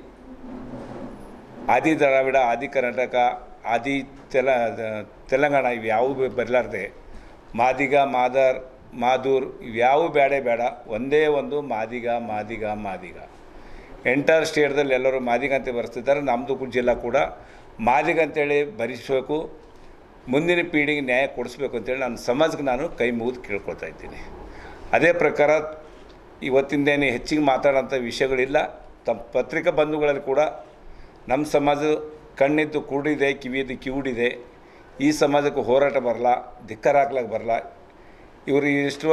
ಆದಿ ದ್ರಾವಿಡ, ಆದಿ ಕರ್ನಾಟಕ, ಆದಿ ತೆಲಂಗಾಣ ಇವ್ಯಾವು ಬರಲಾರ್ದೆ ಮಾದಿಗ, ಮಾದರ್, ಮಾದೂರ್ ಇವ್ಯಾವು ಬೇಡ, ಒಂದೇ ಒಂದು ಮಾದಿಗ ಮಾದಿಗ ಮಾದಿಗ. ಎಂಟರ್ ಸ್ಟೇಟ್ದಲ್ಲಿ ಎಲ್ಲರೂ ಮಾದಿಗ ಅಂತ ಬರೆಸ್ತಿದ್ದಾರೆ. ನಮ್ಮದು ಜಿಲ್ಲಾ ಕೂಡ ಮಾದಿಗ ಅಂತೇಳಿ ಭರಿಸಬೇಕು, ಮುಂದಿನ ಪೀಳಿಗೆಗೆ ನ್ಯಾಯ ಕೊಡಿಸ್ಬೇಕು ಅಂತೇಳಿ ನನ್ನ ಸಮಾಜಕ್ಕೆ ನಾನು ಕೈ ಮುಗಿದು ಕೇಳ್ಕೊಳ್ತಾ ಇದ್ದೀನಿ. ಅದೇ ಪ್ರಕಾರ ಇವತ್ತಿಂದೇನು ಹೆಚ್ಚಿಗೆ ಮಾತಾಡೋಂಥ ವಿಷಯಗಳಿಲ್ಲ. ತಮ್ಮ ಪತ್ರಿಕಾ ಬಂಧುಗಳಲ್ಲಿ ಕೂಡ ನಮ್ಮ ಸಮಾಜ ಕಣ್ಣಿದ್ದು ಕೂಡಿದೆ, ಕಿವಿಯಿದ್ದು ಕಿವುಡಿದೆ. ಈ ಸಮಾಜಕ್ಕೆ ಹೋರಾಟ ಬರಲ್ಲ, ಧಿಕ್ಕಾರ ಹಾಕ್ಲಿಕ್ಕೆ ಬರಲ್ಲ. ಇವರು ಎಷ್ಟು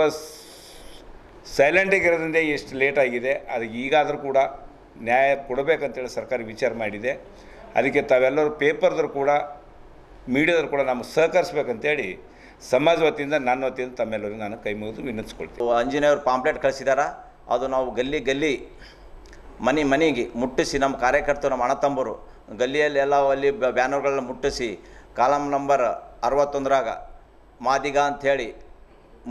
ಸೈಲೆಂಟಾಗಿರೋದ್ರಿಂದ ಎಷ್ಟು ಲೇಟಾಗಿದೆ. ಅದು ಈಗಾದರೂ ಕೂಡ ನ್ಯಾಯ ಕೊಡಬೇಕಂತೇಳಿ ಸರ್ಕಾರ ವಿಚಾರ ಮಾಡಿದೆ. ಅದಕ್ಕೆ ತಾವೆಲ್ಲರೂ ಪೇಪರ್ದ್ರು ಕೂಡ ಮೀಡಿಯಾದ್ರು ಕೂಡ ನಮಗೆ ಸಹಕರಿಸ್ಬೇಕಂತೇಳಿ ಸಮಾಜ ವತಿಯಿಂದ ನನ್ನ ವತಿಯಿಂದ ತಮ್ಮೆಲ್ಲರಿಗೂ ನಾನು ಕೈ ಮುಗಿದು ವಿನಂತಿಸ್ಕೊಳ್ತೀನಿ. ಅಂಜನೇಯವ್ರು ಪಾಂಪ್ಲೆಟ್ ಕಳಿಸಿದಾರ. ಅದು ನಾವು ಗಲ್ಲಿ ಮನೆಗೆ ಮುಟ್ಟಿಸಿ ನಮ್ಮ ಕಾರ್ಯಕರ್ತರು ನಮ್ಮ ಅಣ್ಣತಂಬರು ಗಲ್ಲಿಯಲ್ಲಿ ಎಲ್ಲ ಅಲ್ಲಿ ಬ್ಯಾನರ್ಗಳನ್ನ ಮುಟ್ಟಿಸಿ ಕಾಲಮ್ ನಂಬರ್ 61ರಾಗ ಮಾದಿಗ ಅಂಥೇಳಿ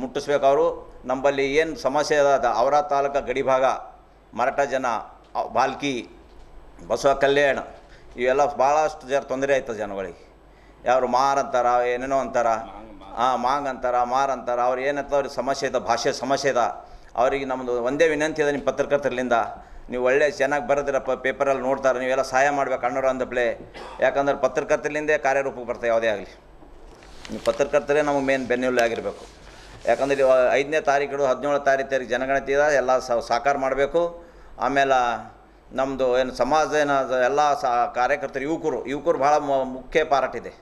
ಮುಟ್ಟಿಸ್ಬೇಕು. ಅವರು ನಮ್ಮಲ್ಲಿ ಏನು ಸಮಸ್ಯೆ ಅದ ಅವರ ತಾಲೂಕು ಗಡಿಭಾಗ ಮರಾಠ ಜನ ಬಾಲ್ಕಿ ಬಸವ ಕಲ್ಯಾಣ ಇವೆಲ್ಲ ಭಾಳಷ್ಟು ತೊಂದರೆ ಆಯ್ತದೆ ಜನಗಳಿಗೆ. ಯಾರು ಮಾರ್ ಅಂತಾರ ಏನೇನೋ ಅಂತಾರ, ಮಾಂಗ್ ಅಂತಾರ ಮಾರ್ ಅಂತಾರ. ಅವ್ರು ಏನಂತ ಅವ್ರಿಗೆ ಸಮಸ್ಯೆ ಇದೆ, ಭಾಷೆ ಸಮಸ್ಯೆ ಇದೆ. ಅವರಿಗೆ ನಮ್ಮದು ಒಂದೇ ವಿನಂತಿ ಇದೆ ನಿಮ್ಮ ಪತ್ರಕರ್ತರಿಂದ, ನೀವು ಒಳ್ಳೆ ಚೆನ್ನಾಗಿ ಬರೆದಿರಪ್ಪ, ಪೇಪರಲ್ಲಿ ನೋಡ್ತಾರೆ, ನೀವೆಲ್ಲ ಸಹಾಯ ಮಾಡ್ಬೇಕು ಅಣ್ಣರು ಅಂದಪ್ಲೆ. ಯಾಕಂದ್ರೆ ಪತ್ರಕರ್ತರಿಂದೇ ಕಾರ್ಯರೂಪಕ್ಕೆ ಬರ್ತದೆ ಯಾವುದೇ ಆಗಲಿ. ನೀವು ಪತ್ರಕರ್ತರೇ ನಮಗೆ ಮೇನ್ ಬೆನ್ನೆಲುಬು ಆಗಿರಬೇಕು. ಯಾಕಂದರೆ 5ನೇ ತಾರೀಕು 17ನೇ ತಾರೀಕು ಜನಗಣತಿ ಇದೆ, ಎಲ್ಲ ಸಾಕಾರ ಮಾಡಬೇಕು. ಆಮೇಲೆ ನಮ್ಮದು ಏನು ಸಮಾಜ ಏನು ಎಲ್ಲ ಕಾರ್ಯಕರ್ತರು ಯುವಕರು ಭಾಳ ಮುಖ್ಯ ಪಾರ್ಟ್ ಇದೆ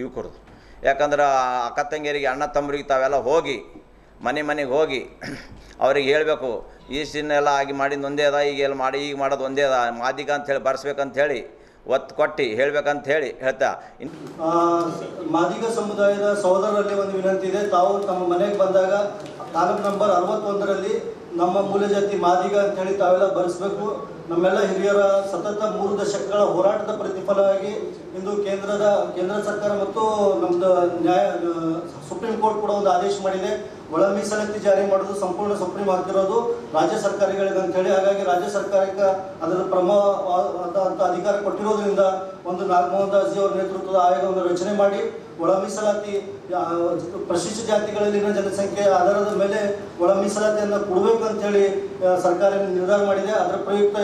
ಯುವಕರದು. ಯಾಕಂದ್ರೆ ಅಕ್ಕ ತಂಗಿಯರಿಗೆ ಅಣ್ಣ ತಮ್ಮರಿಗೆ ತಾವೆಲ್ಲ ಹೋಗಿ ಮನೆಗೆ ಹೋಗಿ ಅವ್ರಿಗೆ ಹೇಳಬೇಕು, ಈಸಿನೆಲ್ಲ ಆಗಿ ಮಾಡಿದ್ದು ಒಂದೇ ಅದ, ಈಗ ಮಾಡೋದು ಒಂದೇ ಅದ, ಮಾದಿಗ ಅಂಥೇಳಿ ಬರ್ಸ್ಬೇಕಂಥೇಳಿ ಒತ್ತು ಕೊಟ್ಟು ಹೇಳ್ಬೇಕಂತ ಹೇಳಿ ಹೇಳ್ತಾ. ಮಾದಿಗ ಸಮುದಾಯದ ಸಹೋದರರಲ್ಲಿ ಒಂದು ವಿನಂತಿ ಇದೆ. ತಾವು ತಮ್ಮ ಮನೆಗೆ ಬಂದಾಗ ಕಾಲಮ್ ನಂಬರ್ 61ರಲ್ಲಿ ನಮ್ಮ ಮೂಲ ಜಾತಿ ಮಾದಿಗ ಅಂಥೇಳಿ ತಾವೆಲ್ಲ ಬರೆಸಬೇಕು. ನಮ್ಮೆಲ್ಲ ಹಿರಿಯರ ಸತತ 3 ದಶಕಗಳ ಹೋರಾಟದ ಪ್ರತಿಫಲವಾಗಿ ಇಂದು ಕೇಂದ್ರ ಸರ್ಕಾರ ಮತ್ತು ನಮ್ಮದು ಸುಪ್ರೀಂ ಕೋರ್ಟ್ ಕೂಡ ಒಂದು ಆದೇಶ ಮಾಡಿದೆ. ಒಳ ಮೀಸಲಾತಿ ಜಾರಿ ಮಾಡೋದು ಸಂಪೂರ್ಣ ಸುಪ್ರೀಂ ಆಗ್ತಿರೋದು ರಾಜ್ಯ ಸರ್ಕಾರಗಳಿಗೆ ಅಂತೇಳಿ. ಹಾಗಾಗಿ ರಾಜ್ಯ ಸರ್ಕಾರಕ್ಕೆ ಅದರ ಪ್ರಮುಖವಾದಂಥ ಅಧಿಕಾರ ಕೊಟ್ಟಿರೋದ್ರಿಂದ ಒಂದು ನಾಗಮೋಹನ್ ದಾಸ್ ಅವರ ನೇತೃತ್ವದ ಆಯೋಗವನ್ನು ರಚನೆ ಮಾಡಿ ಒಳ ಮೀಸಲಾತಿ ಪರಿಶಿಷ್ಟ ಜಾತಿಗಳಲ್ಲಿನ ಜನಸಂಖ್ಯೆ ಆಧಾರದ ಮೇಲೆ ಒಳ ಮೀಸಲಾತಿಯನ್ನು ಕೊಡಬೇಕು ಅಂತೇಳಿ ಸರ್ಕಾರ ನಿರ್ಧಾರ ಮಾಡಿದೆ. ಅದರ ಪ್ರಯುಕ್ತ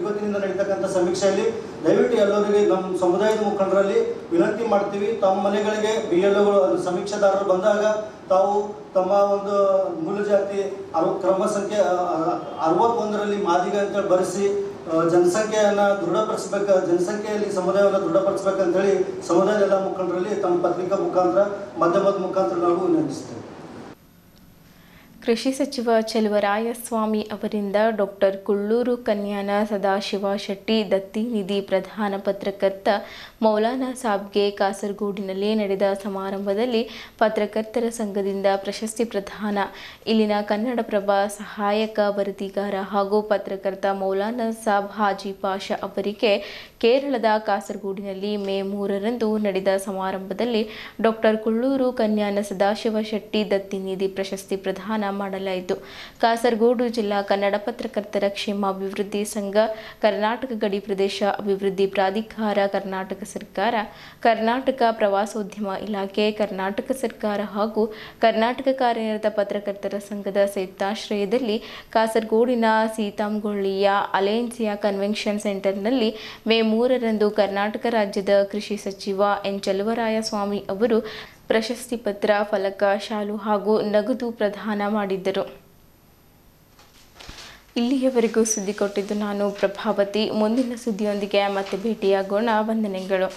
ಇವತ್ತಿನಿಂದ ನಡೀತಕ್ಕಂಥ ಸಮೀಕ್ಷೆಯಲ್ಲಿ ದಯವಿಟ್ಟು ಎಲ್ಲರಿಗೆ ನಮ್ಮ ಸಮುದಾಯದ ಮುಖಂಡರಲ್ಲಿ ವಿನಂತಿ ಮಾಡ್ತೀವಿ, ತಮ್ಮ ಮನೆಗಳಿಗೆ BLOಗಳು ಸಮೀಕ್ಷೆದಾರರು ಬಂದಾಗ ತಾವು ತಮ್ಮ ಒಂದು ಮೂಲ ಜಾತಿ ಕ್ರಮ ಸಂಖ್ಯೆ 61ರಲ್ಲಿ ಮಾದಿಗ ಅಂತೇಳಿ ಬರೆಸಿ ಜನಸಂಖ್ಯೆಯನ್ನು ದೃಢಪಡಿಸ್ಬೇಕು, ಜನಸಂಖ್ಯೆಯಲ್ಲಿ ಸಮುದಾಯವನ್ನು ದೃಢಪಡಿಸ್ಬೇಕಂತೇಳಿ ಸಮುದಾಯದ ಎಲ್ಲ ಮುಖಂಡರಲ್ಲಿ ತಮ್ಮ ಪತ್ರಿಕಾ ಮುಖಾಂತರ ಮಾಧ್ಯಮದ ಮುಖಾಂತರ ನಾವು ವಿನಂತಿಸ್ತೇವೆ. ಕೃಷಿ ಸಚಿವ ಚೆಲುವರಾಯಸ್ವಾಮಿ ಅವರಿಂದ ಡಾಕ್ಟರ್ ಕುಳ್ಳೂರು ಕನ್ಯಾನ ಸದಾಶಿವ ಶೆಟ್ಟಿ ದತ್ತಿ ನಿಧಿ ಪ್ರಧಾನ ಪತ್ರಕರ್ತ ಮೌಲಾನಾ ಸಾಬ್ಗೆ ಕಾಸರಗೋಡಿನಲ್ಲಿ ನಡೆದ ಸಮಾರಂಭದಲ್ಲಿ ಪತ್ರಕರ್ತರ ಸಂಘದಿಂದ ಪ್ರಶಸ್ತಿ ಪ್ರದಾನ. ಇಲ್ಲಿನ ಕನ್ನಡಪ್ರಭ ಸಹಾಯಕ ವರದಿಗಾರ ಹಾಗೂ ಪತ್ರಕರ್ತ ಮೌಲಾನಾ ಸಾಬ್ ಹಾಜಿ ಪಾಷಾ ಅವರಿಗೆ ಕೇರಳದ ಕಾಸರಗೋಡಿನಲ್ಲಿ ಮೇ 3ರಂದು ನಡೆದ ಸಮಾರಂಭದಲ್ಲಿ ಡಾಕ್ಟರ್ ಕುಳ್ಳೂರು ಕನ್ಯಾನ ಸದಾಶಿವ ಶೆಟ್ಟಿ ದತ್ತಿ ನಿಧಿ ಪ್ರಶಸ್ತಿ ಪ್ರದಾನ ಮಾಡಲಾಯಿತು. ಕಾಸರಗೋಡು ಜಿಲ್ಲಾ ಕನ್ನಡ ಪತ್ರಕರ್ತರ ಕ್ಷೇಮಾಭಿವೃದ್ಧಿ ಸಂಘ, ಕರ್ನಾಟಕ ಗಡಿ ಪ್ರದೇಶ ಅಭಿವೃದ್ಧಿ ಪ್ರಾಧಿಕಾರ, ಕರ್ನಾಟಕ ಸರ್ಕಾರ, ಕರ್ನಾಟಕ ಪ್ರವಾಸೋದ್ಯಮ ಇಲಾಖೆ, ಕರ್ನಾಟಕ ಸರ್ಕಾರ ಹಾಗೂ ಕರ್ನಾಟಕ ಕಾರ್ಯನಿರತ ಪತ್ರಕರ್ತರ ಸಂಘದ ಸಂಯುಕ್ತಾಶ್ರಯದಲ್ಲಿ ಕಾಸರಗೋಡಿನ ಸೀತಾಂಗೊಳ್ಳಿಯ ಅಲೆನ್ಸಿಯಾ ಕನ್ವೆನ್ಷನ್ ಸೆಂಟರ್ನಲ್ಲಿ ಮೇ 3ರಂದು ಕರ್ನಾಟಕ ರಾಜ್ಯದ ಕೃಷಿ ಸಚಿವ ಎನ್ ಚೆಲುವರಾಯಸ್ವಾಮಿ ಅವರು ಪ್ರಶಸ್ತಿ ಪತ್ರ, ಫಲಕ, ಶಾಲು ಹಾಗೂ ನಗದು ಪ್ರದಾನ ಮಾಡಿದ್ದರು. ಇಲ್ಲಿಯವರೆಗೂ ಸುದ್ದಿ ಕೊಟ್ಟಿದ್ದು ನಾನು ಪ್ರಭಾವತಿ. ಮುಂದಿನ ಸುದ್ದಿಯೊಂದಿಗೆ ಮತ್ತೆ ಭೇಟಿಯಾಗೋಣ. ವಂದನೆಗಳು.